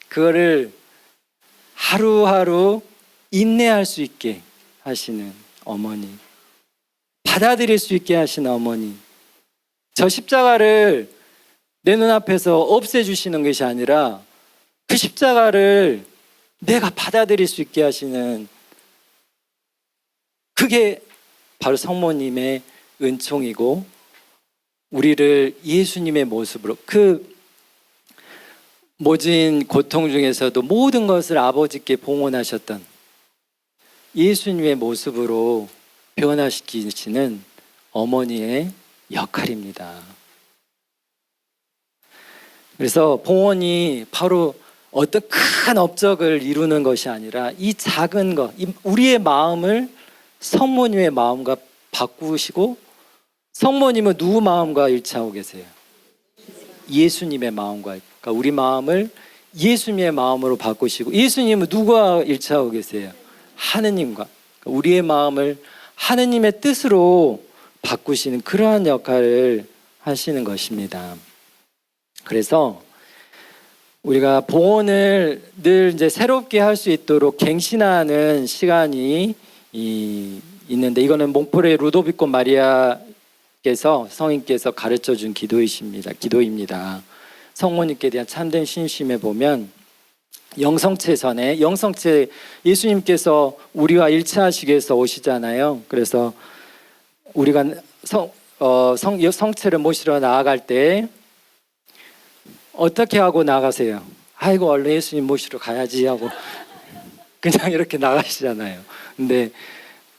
그거를 하루하루 인내할 수 있게 하시는 어머니, 받아들일 수 있게 하시는 어머니, 저 십자가를 내 눈앞에서 없애주시는 것이 아니라 그 십자가를 내가 받아들일 수 있게 하시는, 그게 바로 성모님의 은총이고 우리를 예수님의 모습으로, 그 모진 고통 중에서도 모든 것을 아버지께 봉헌하셨던 예수님의 모습으로 변화시키시는 어머니의 역할입니다. 그래서 봉헌이 바로 어떤 큰 업적을 이루는 것이 아니라 이 작은 것, 우리의 마음을 성모님의 마음과 바꾸시고, 성모님은 누구 마음과 일치하고 계세요? 예수님의 마음과, 그러니까 우리 마음을 예수님의 마음으로 바꾸시고, 예수님은 누구와 일치하고 계세요? 하느님과. 그러니까 우리의 마음을 하느님의 뜻으로 바꾸시는 그러한 역할을 하시는 것입니다. 그래서 우리가 봉헌을 늘 이제 새롭게 할 수 있도록 갱신하는 시간이 있는데, 이거는 몽포레 루도비코 마리아께서 성인께서 가르쳐 준 기도입니다. 성모님께 대한 참된 신심에 보면 영성체전에, 영성체, 예수님께서 우리와 일치하시기 위해서 오시잖아요. 그래서 우리가 성체를 모시러 나아갈 때 어떻게 하고 나가세요? 아이고 얼른 예수님 모시러 가야지 하고 그냥 이렇게 나가시잖아요. 근데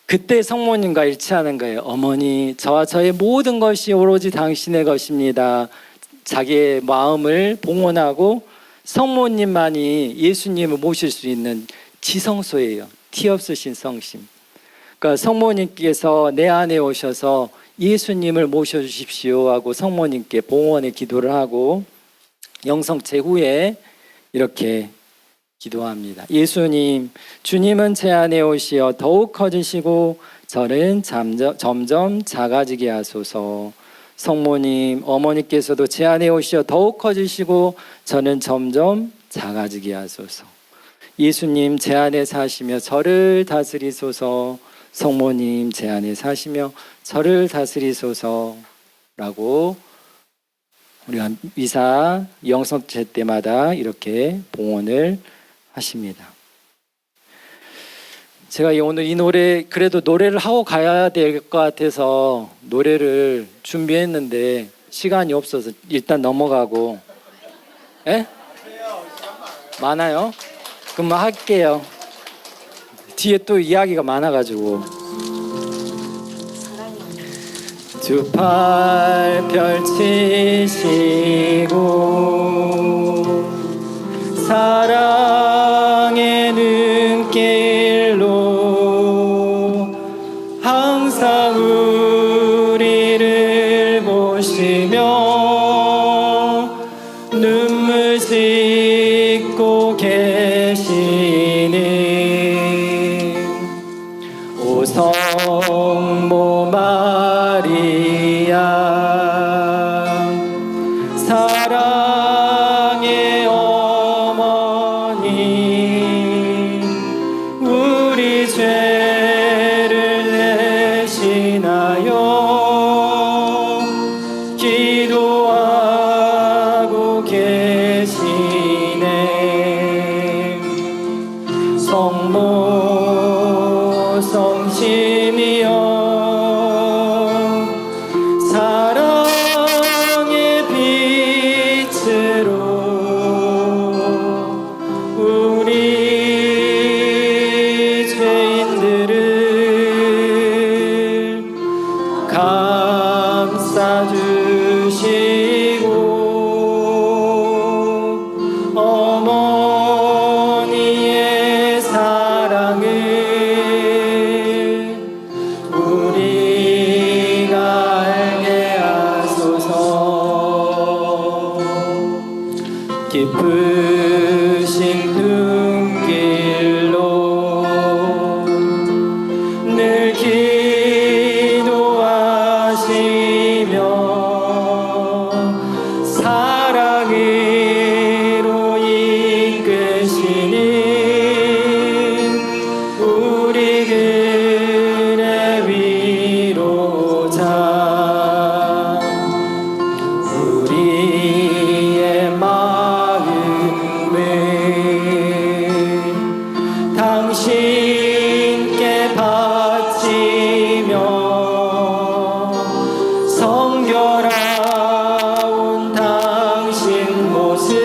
그때 성모님과 일치하는 거예요. 어머니, 저와 저의 모든 것이 오로지 당신의 것입니다. 자기의 마음을 봉헌하고 성모님만이 예수님을 모실 수 있는 지성소예요. 티 없으신 성심. 그러니까 성모님께서 내 안에 오셔서 예수님을 모셔주십시오 하고 성모님께 봉헌의 기도를 하고 영성체 후에 이렇게 기도합니다. 예수님, 주님은 제 안에 오시어 더욱 커지시고 저는 점점 작아지게 하소서. 성모님, 어머니께서도 제 안에 오시어 더욱 커지시고 저는 점점 작아지게 하소서. 예수님, 제 안에 사시며 저를 다스리소서. 성모님, 제 안에 사시며 저를 다스리소서. 라고 우리가 미사 영성체 때마다 이렇게 봉헌을 하십니다. 제가 오늘 이 노래 그래도 노래를 하고 가야 될 것 같아서 노래를 준비했는데 시간이 없어서 일단 넘어가고. 에? 많아요? 그럼 할게요. 뒤에 또 이야기가 많아가지고. 두 팔 펼치시고 사랑의 눈길로 항상 우리를 보시며 눈물 짓고 계시는 오 성모 마리아, 사랑의 어머니, 우리 죄를 대신하여 기도하고 계시네. 성모 성심이여 사랑의 빛으로 우리 죄인들을 감싸주시고 어머니의 사랑을 우리가 알게 하소서. 깊으신 눈길로 늘 기도하시며 사랑으로 이끄시는 우리 그의 위로자, 우리의 마음을 당신께 바치며 성결하온 당신 모습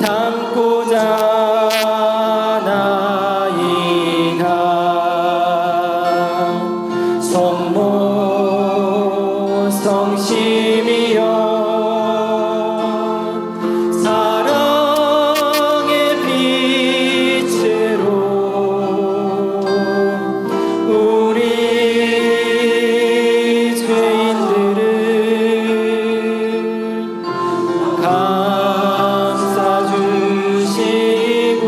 담고자 나이다. 성모 성심이여 사랑의 빛으로 우리 죄인들을 감싸주시고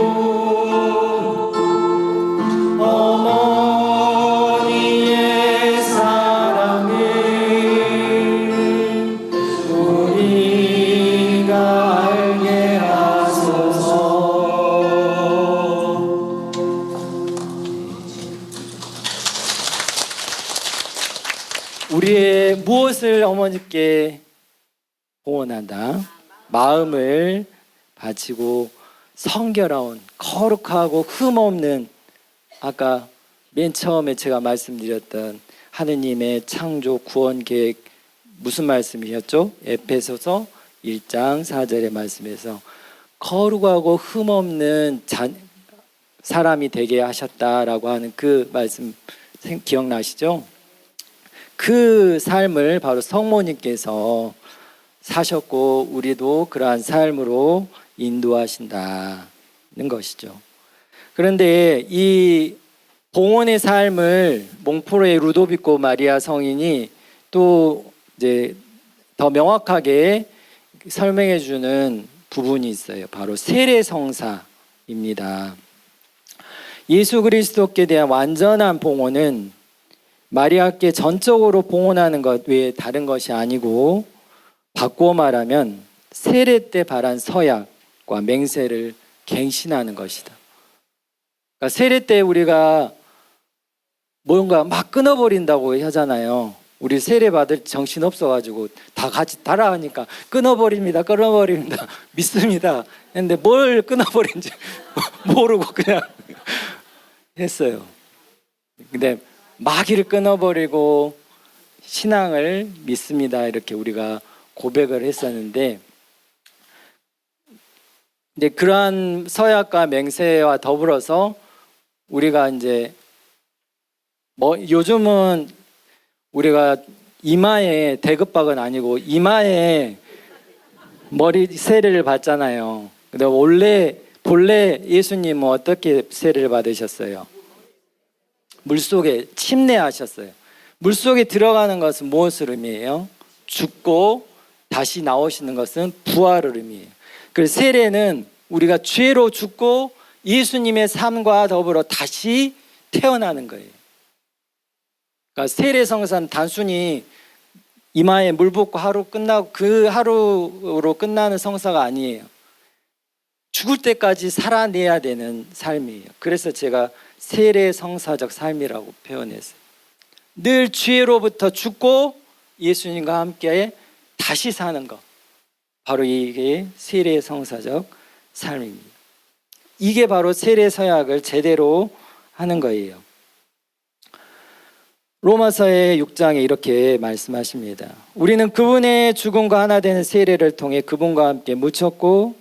어머니의 사랑을 우리가 알게 하소서. 우리의 무엇을 어머니께 봉헌한다? 마음을 바치고 성결하온 거룩하고 흠없는, 아까 맨 처음에 제가 말씀드렸던 하느님의 창조 구원 계획 무슨 말씀이셨죠? 에베소서 1장 4절의 말씀에서 거룩하고 흠없는 사람이 되게 하셨다라고 하는 그 말씀 기억나시죠? 그 삶을 바로 성모님께서 사셨고 우리도 그러한 삶으로 인도하신다는 것이죠. 그런데 이 봉헌의 삶을 몽포르의 루도비코 마리아 성인이 또 이제 더 명확하게 설명해 주는 부분이 있어요. 바로 세례성사입니다. 예수 그리스도께 대한 완전한 봉헌은 마리아께 전적으로 봉헌하는 것 외에 다른 것이 아니고, 바꾸어 말하면 세례 때 발한 서약과 맹세를 갱신하는 것이다. 그러니까 세례 때 우리가 뭔가 막 끊어버린다고 하잖아요. 우리 세례 받을 정신 없어가지고 다 같이 따라하니까 끊어버립니다, 끊어버립니다, 믿습니다. 근데 뭘 끊어버린지 모르고 그냥 했어요. 근데 마귀를 끊어버리고 신앙을 믿습니다, 이렇게 우리가 고백을 했었는데, 이제 그러한 서약과 맹세와 더불어서 우리가 이제 요즘은 우리가 이마에 대급박은 아니고 이마에 머리 세례를 받잖아요. 근데 본래 예수님은 어떻게 세례를 받으셨어요? 물속에 침례하셨어요. 물속에 들어가는 것은 무엇을 의미해요? 죽고 다시 나오시는 것은 부활을 의미해요. 그래서 세례는 우리가 죄로 죽고 예수님의 삶과 더불어 다시 태어나는 거예요. 그러니까 세례성사는 단순히 이마에 물 붓고 하루 끝나고 그 하루로 끝나는 성사가 아니에요. 죽을 때까지 살아내야 되는 삶이에요. 그래서 제가 세례성사적 삶이라고 표현했어요. 늘 죄로부터 죽고 예수님과 함께 다시 사는 것, 바로 이게 세례성사적 삶입니다. 이게 바로 세례서약을 제대로 하는 거예요. 로마서의 6장에 이렇게 말씀하십니다. 우리는 그분의 죽음과 하나 되는 세례를 통해 그분과 함께 묻혔고,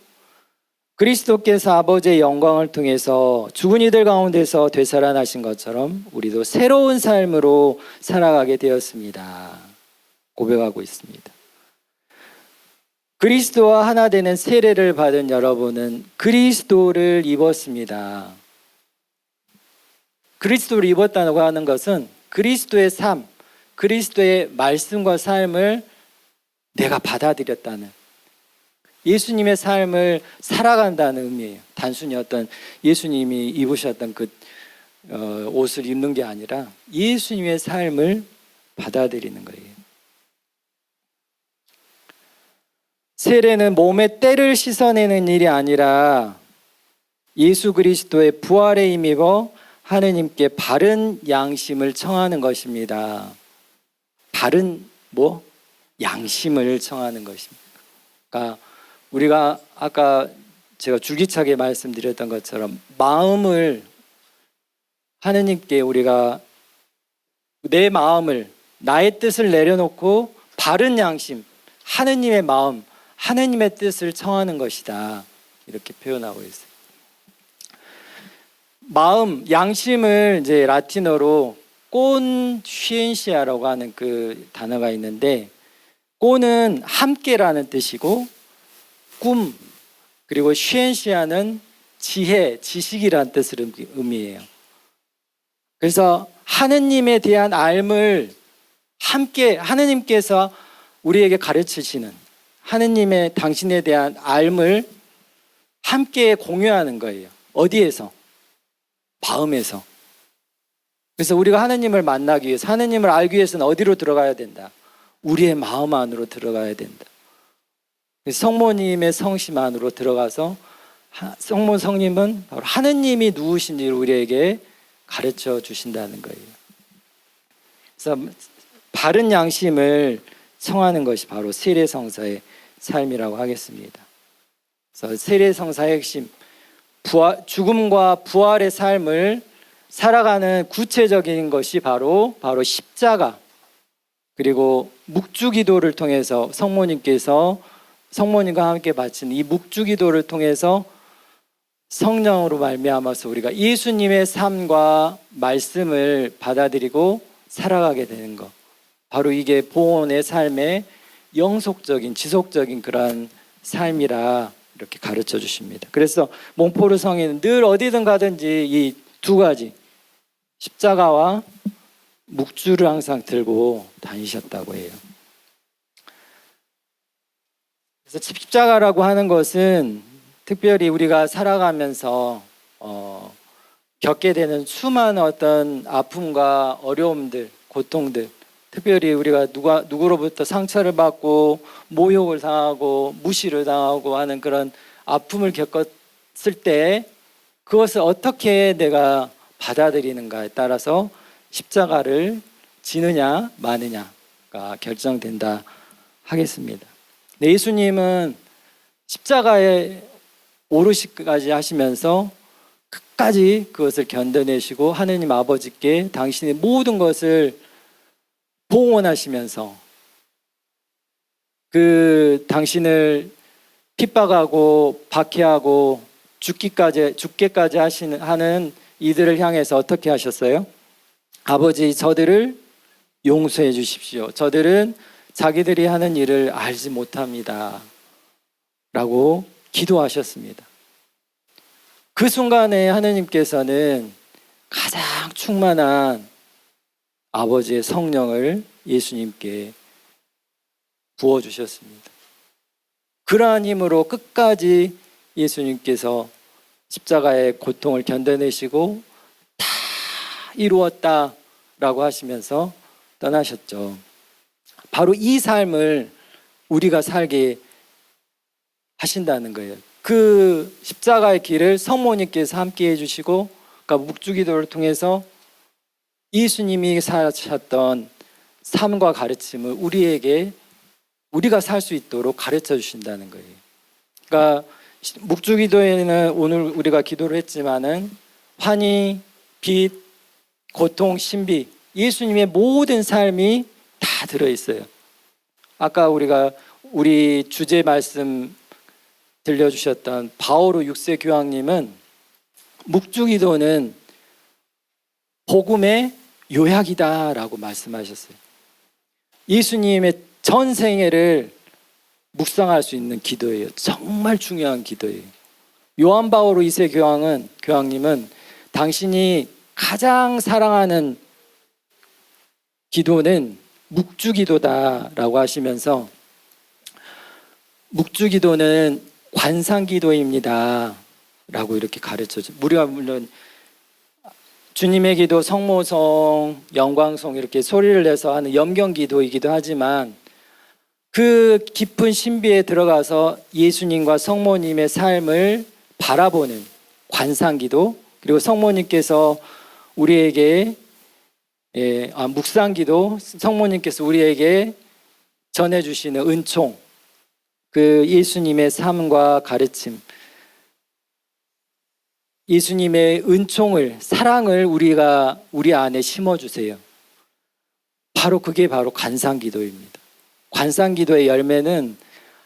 그리스도께서 아버지의 영광을 통해서 죽은 이들 가운데서 되살아나신 것처럼 우리도 새로운 삶으로 살아가게 되었습니다. 고백하고 있습니다. 그리스도와 하나 되는 세례를 받은 여러분은 그리스도를 입었습니다. 그리스도를 입었다고 하는 것은 그리스도의 삶, 그리스도의 말씀과 삶을 내가 받아들였다는, 예수님의 삶을 살아간다는 의미예요. 단순히 어떤 예수님이 입으셨던 그 옷을 입는 게 아니라 예수님의 삶을 받아들이는 거예요. 세례는 몸의 때를 씻어내는 일이 아니라 예수 그리스도의 부활에 힘입어 하느님께 바른 양심을 청하는 것입니다. 바른 양심을 청하는 것입니다. 그러니까 우리가 아까 제가 줄기차게 말씀드렸던 것처럼 마음을 하느님께 우리가 내 마음을, 나의 뜻을 내려놓고 바른 양심, 하느님의 마음, 하느님의 뜻을 청하는 것이다, 이렇게 표현하고 있어요. 마음, 양심을 이제 라틴어로 콘시엔시아라고 하는 그 단어가 있는데, 콘은 함께라는 뜻이고 꿈, 그리고 시엔시아는 지혜, 지식이라는 뜻을 의미해요. 그래서 하느님에 대한 알을 함께, 하느님께서 우리에게 가르치시는 하느님의 당신에 대한 알을 함께 공유하는 거예요. 어디에서? 마음에서. 그래서 우리가 하느님을 만나기 위해서, 하느님을 알기 위해서는 어디로 들어가야 된다? 우리의 마음 안으로 들어가야 된다. 성모님의 성심 안으로 들어가서 성모 성님은 바로 하느님이 누구신지를 우리에게 가르쳐 주신다는 거예요. 그래서 바른 양심을 청하는 것이 바로 세례성사의 삶이라고 하겠습니다. 그래서 세례성사의 핵심, 죽음과 부활의 삶을 살아가는 구체적인 것이 바로 십자가, 그리고 묵주기도를 통해서 성모님께서 성모님과 함께 바친 이 묵주기도를 통해서 성령으로 말미암아서 우리가 예수님의 삶과 말씀을 받아들이고 살아가게 되는 것, 바로 이게 봉헌의 삶의 영속적인 지속적인 그러한 삶이라 이렇게 가르쳐 주십니다. 그래서 몽포르 성에는 늘 어디든 가든지 이 두 가지 십자가와 묵주를 항상 들고 다니셨다고 해요. 그래서 십자가라고 하는 것은 특별히 우리가 살아가면서 겪게 되는 수많은 어떤 아픔과 어려움들, 고통들, 특별히 우리가 누구로부터 상처를 받고 모욕을 당하고 무시를 당하고 하는 그런 아픔을 겪었을 때 그것을 어떻게 내가 받아들이는가에 따라서 십자가를 지느냐 마느냐가 결정된다 하겠습니다. 예수님은 십자가에 오르시까지 하시면서 끝까지 그것을 견뎌내시고 하느님 아버지께 당신의 모든 것을 봉헌하시면서 그 당신을 핍박하고 박해하고 죽게까지 하는 이들을 향해서 어떻게 하셨어요? 아버지, 저들을 용서해 주십시오. 저들은 자기들이 하는 일을 알지 못합니다. 라고 기도하셨습니다. 그 순간에 하느님께서는 가장 충만한 아버지의 성령을 예수님께 부어주셨습니다. 그러한 힘으로 끝까지 예수님께서 십자가의 고통을 견뎌내시고 다 이루었다라고 하시면서 떠나셨죠. 바로 이 삶을 우리가 살게 하신다는 거예요. 그 십자가의 길을 성모님께서 함께 해주시고, 그러니까 묵주기도를 통해서 예수님이 사셨던 삶과 가르침을 우리가 살 수 있도록 가르쳐 주신다는 거예요. 그러니까 묵주기도에는 오늘 우리가 기도를 했지만은 환희, 빛, 고통, 신비, 예수님의 모든 삶이 다 들어있어요. 아까 우리 주제 말씀 들려주셨던 바오로 6세 교황님은 묵주기도는 복음의 요약이다라고 말씀하셨어요. 예수님의 전 생애를 묵상할 수 있는 기도예요. 정말 중요한 기도예요. 요한 바오로 2세 교황님은 당신이 가장 사랑하는 기도는 묵주기도다라고 하시면서 묵주기도는 관상기도입니다 라고 이렇게 가르쳐줘. 우리가 물론 주님의 기도, 성모송, 영광송 이렇게 소리를 내서 하는 염경기도이기도 하지만 그 깊은 신비에 들어가서 예수님과 성모님의 삶을 바라보는 관상기도, 그리고 성모님께서 우리에게 묵상기도, 성모님께서 우리에게 전해주시는 은총, 그 예수님의 삶과 가르침, 예수님의 은총을, 사랑을 우리 안에 심어주세요. 그게 바로 관상기도입니다. 관상기도의 열매는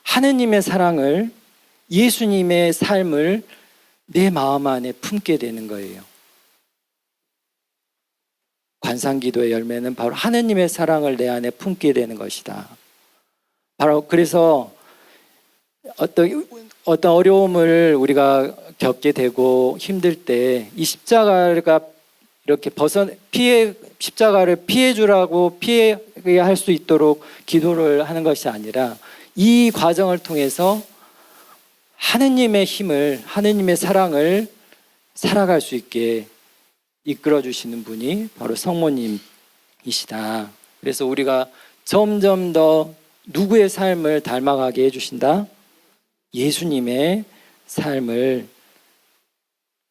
하느님의 사랑을, 예수님의 삶을 내 마음 안에 품게 되는 거예요. 관상기도의 열매는 바로 하느님의 사랑을 내 안에 품게 되는 것이다. 바로 그래서 어떤 어려움을 우리가 겪게 되고 힘들 때 이 십자가가 이렇게 십자가를 피해주라고 피하게 할 수 있도록 기도를 하는 것이 아니라 이 과정을 통해서 하느님의 힘을, 하느님의 사랑을 살아갈 수 있게 이끌어 주시는 분이 바로 성모님이시다. 그래서 우리가 점점 더 누구의 삶을 닮아가게 해주신다? 예수님의 삶을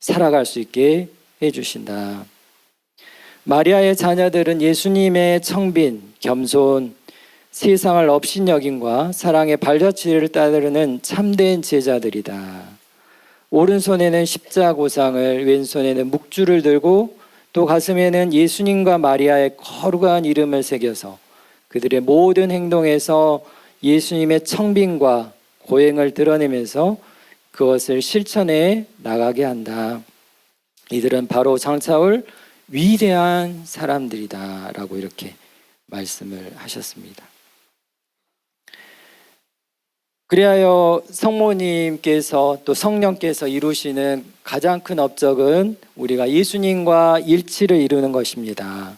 살아갈 수 있게 해주신다. 마리아의 자녀들은 예수님의 청빈, 겸손, 세상을 업신여김과 사랑의 발자취를 따르는 참된 제자들이다. 오른손에는 십자고상을, 왼손에는 묵주를 들고 또 가슴에는 예수님과 마리아의 거룩한 이름을 새겨서 그들의 모든 행동에서 예수님의 청빈과 고행을 드러내면서 그것을 실천해 나가게 한다. 이들은 바로 장차올 위대한 사람들이다 라고 이렇게 말씀을 하셨습니다. 그리하여 성모님께서 또 성령께서 이루시는 가장 큰 업적은 우리가 예수님과 일치를 이루는 것입니다.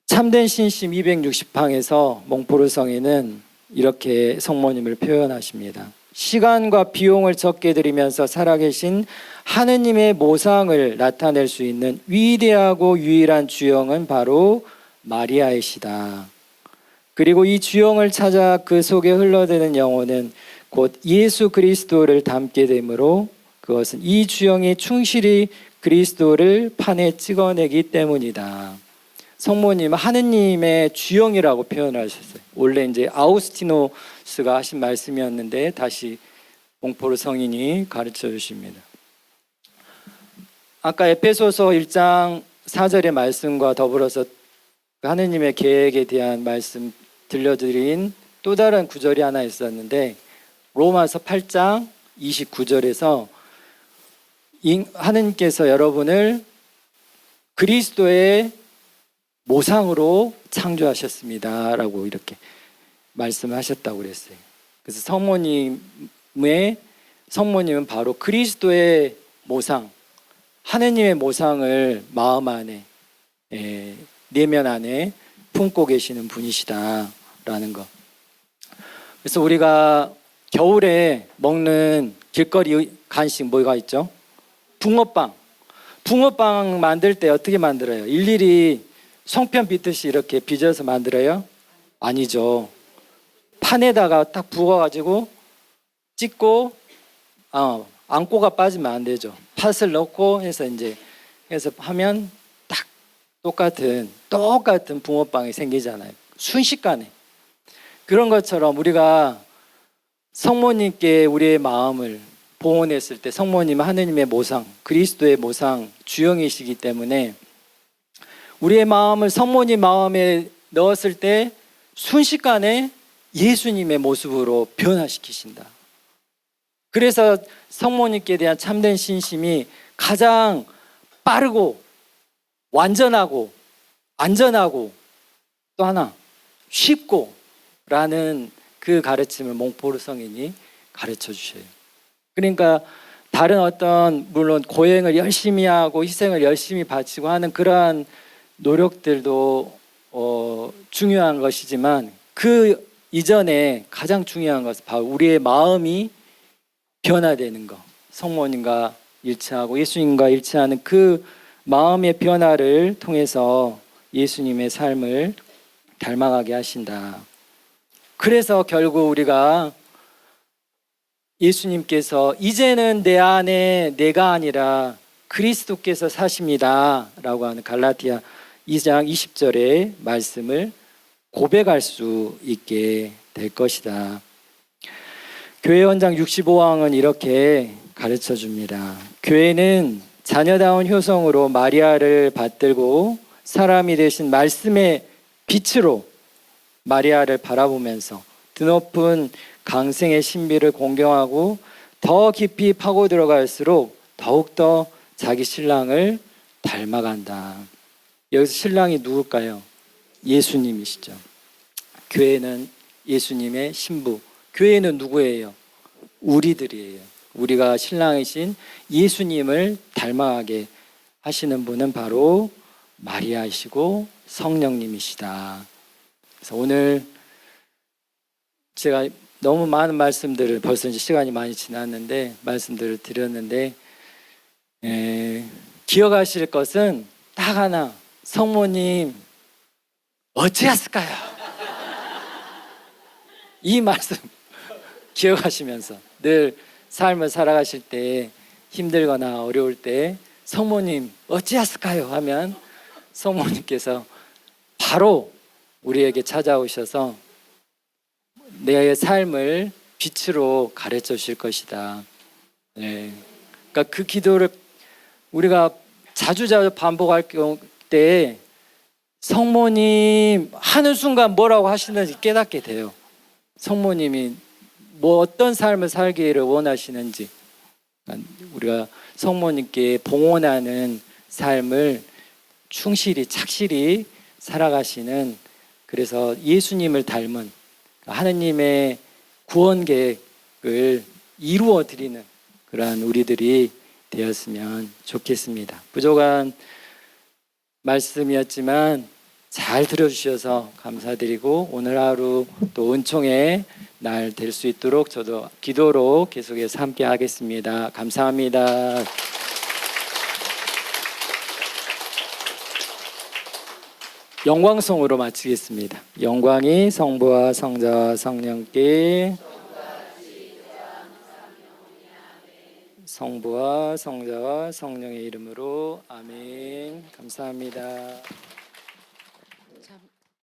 참된 신심 260방에서 몽포르성에는 이렇게 성모님을 표현하십니다. 시간과 비용을 적게 들이면서 살아계신 하느님의 모상을 나타낼 수 있는 위대하고 유일한 주영은 바로 마리아이시다. 그리고 이 주영을 찾아 그 속에 흘러드는 영혼은 곧 예수 그리스도를 닮게 되므로 그것은 이 주영이 충실히 그리스도를 판에 찍어내기 때문이다. 성모님은 하느님의 주영이라고 표현을 하셨어요. 원래 이제 아우스티노스가 하신 말씀이었는데 다시 몽포르 성인이 가르쳐 주십니다. 아까 에베소서 1장 4절의 말씀과 더불어서 하느님의 계획에 대한 말씀 들려드린 또 다른 구절이 하나 있었는데 로마서 8장 29절에서 하느님께서 여러분을 그리스도의 모상으로 창조하셨습니다 라고 이렇게 말씀하셨다고 그랬어요. 그래서 성모님은 바로 그리스도의 모상, 하느님의 모상을 마음 안에, 내면 안에 품고 계시는 분이시다라는 것. 그래서 우리가 겨울에 먹는 길거리 간식 뭐가 있죠? 붕어빵. 붕어빵 만들 때 어떻게 만들어요? 일일이 송편 빚듯이 이렇게 빚어서 만들어요? 아니죠. 판에다가 딱 부어가지고 찍고 안고가 빠지면 안 되죠. 팥을 넣고 해서 하면 딱 똑같은 붕어빵이 생기잖아요. 순식간에. 그런 것처럼 우리가 성모님께 우리의 마음을 봉헌했을 때 성모님은 하느님의 모상, 그리스도의 모상, 주영이시기 때문에 우리의 마음을 성모님 마음에 넣었을 때 순식간에 예수님의 모습으로 변화시키신다. 그래서 성모님께 대한 참된 신심이 가장 빠르고 완전하고 안전하고 또 하나 쉽고 라는 그 가르침을 몽포르 성인이 가르쳐 주셔요. 그러니까 다른 어떤 물론 고행을 열심히 하고 희생을 열심히 바치고 하는 그러한 노력들도 중요한 것이지만 그 이전에 가장 중요한 것은 바로 우리의 마음이 변화되는 것. 성모님과 일치하고 예수님과 일치하는 그 마음의 변화를 통해서 예수님의 삶을 닮아가게 하신다. 그래서 결국 우리가 예수님께서 이제는 내 안에 내가 아니라 그리스도께서 사십니다 라고 하는 갈라디아 2장 20절의 말씀을 고백할 수 있게 될 것이다. 교회 원장 65왕은 이렇게 가르쳐 줍니다. 교회는 자녀다운 효성으로 마리아를 받들고 사람이 되신 말씀의 빛으로 마리아를 바라보면서 드높은 강생의 신비를 공경하고 더 깊이 파고 들어갈수록 더욱더 자기 신랑을 닮아간다. 여기서 신랑이 누굴까요? 예수님이시죠. 교회는 예수님의 신부. 교회는 누구예요? 우리들이에요. 우리가 신랑이신 예수님을 닮아가게 하시는 분은 바로 마리아이시고 성령님이시다. 그래서 오늘 제가 너무 많은 말씀들을 벌써 이제 시간이 많이 지났는데 말씀들을 드렸는데 기억하실 것은 딱 하나. 성모님 어찌했을까요? 이 말씀 기억하시면서 늘 삶을 살아가실 때 힘들거나 어려울 때 성모님 어찌했을까요? 하면 성모님께서 바로 우리에게 찾아오셔서 내 삶을 빛으로 가르쳐 주실 것이다. 그러니까 그 기도를 우리가 자주 반복할 때 성모님 하는 순간 뭐라고 하시는지 깨닫게 돼요. 성모님이 뭐 어떤 삶을 살기를 원하시는지 우리가 성모님께 봉헌하는 삶을 충실히 착실히 살아가시는, 그래서 예수님을 닮은 하느님의 구원 계획을 이루어 드리는 그러한 우리들이 되었으면 좋겠습니다. 부족한 말씀이었지만 잘 들어주셔서 감사드리고 오늘 하루 또 은총의 날 될 수 있도록 저도 기도로 계속해서 함께 하겠습니다. 감사합니다. 영광송으로 마치겠습니다. 영광이 성부와 성자와 성령께, 성부와 성자와 성령의 이름으로 아멘. 감사합니다.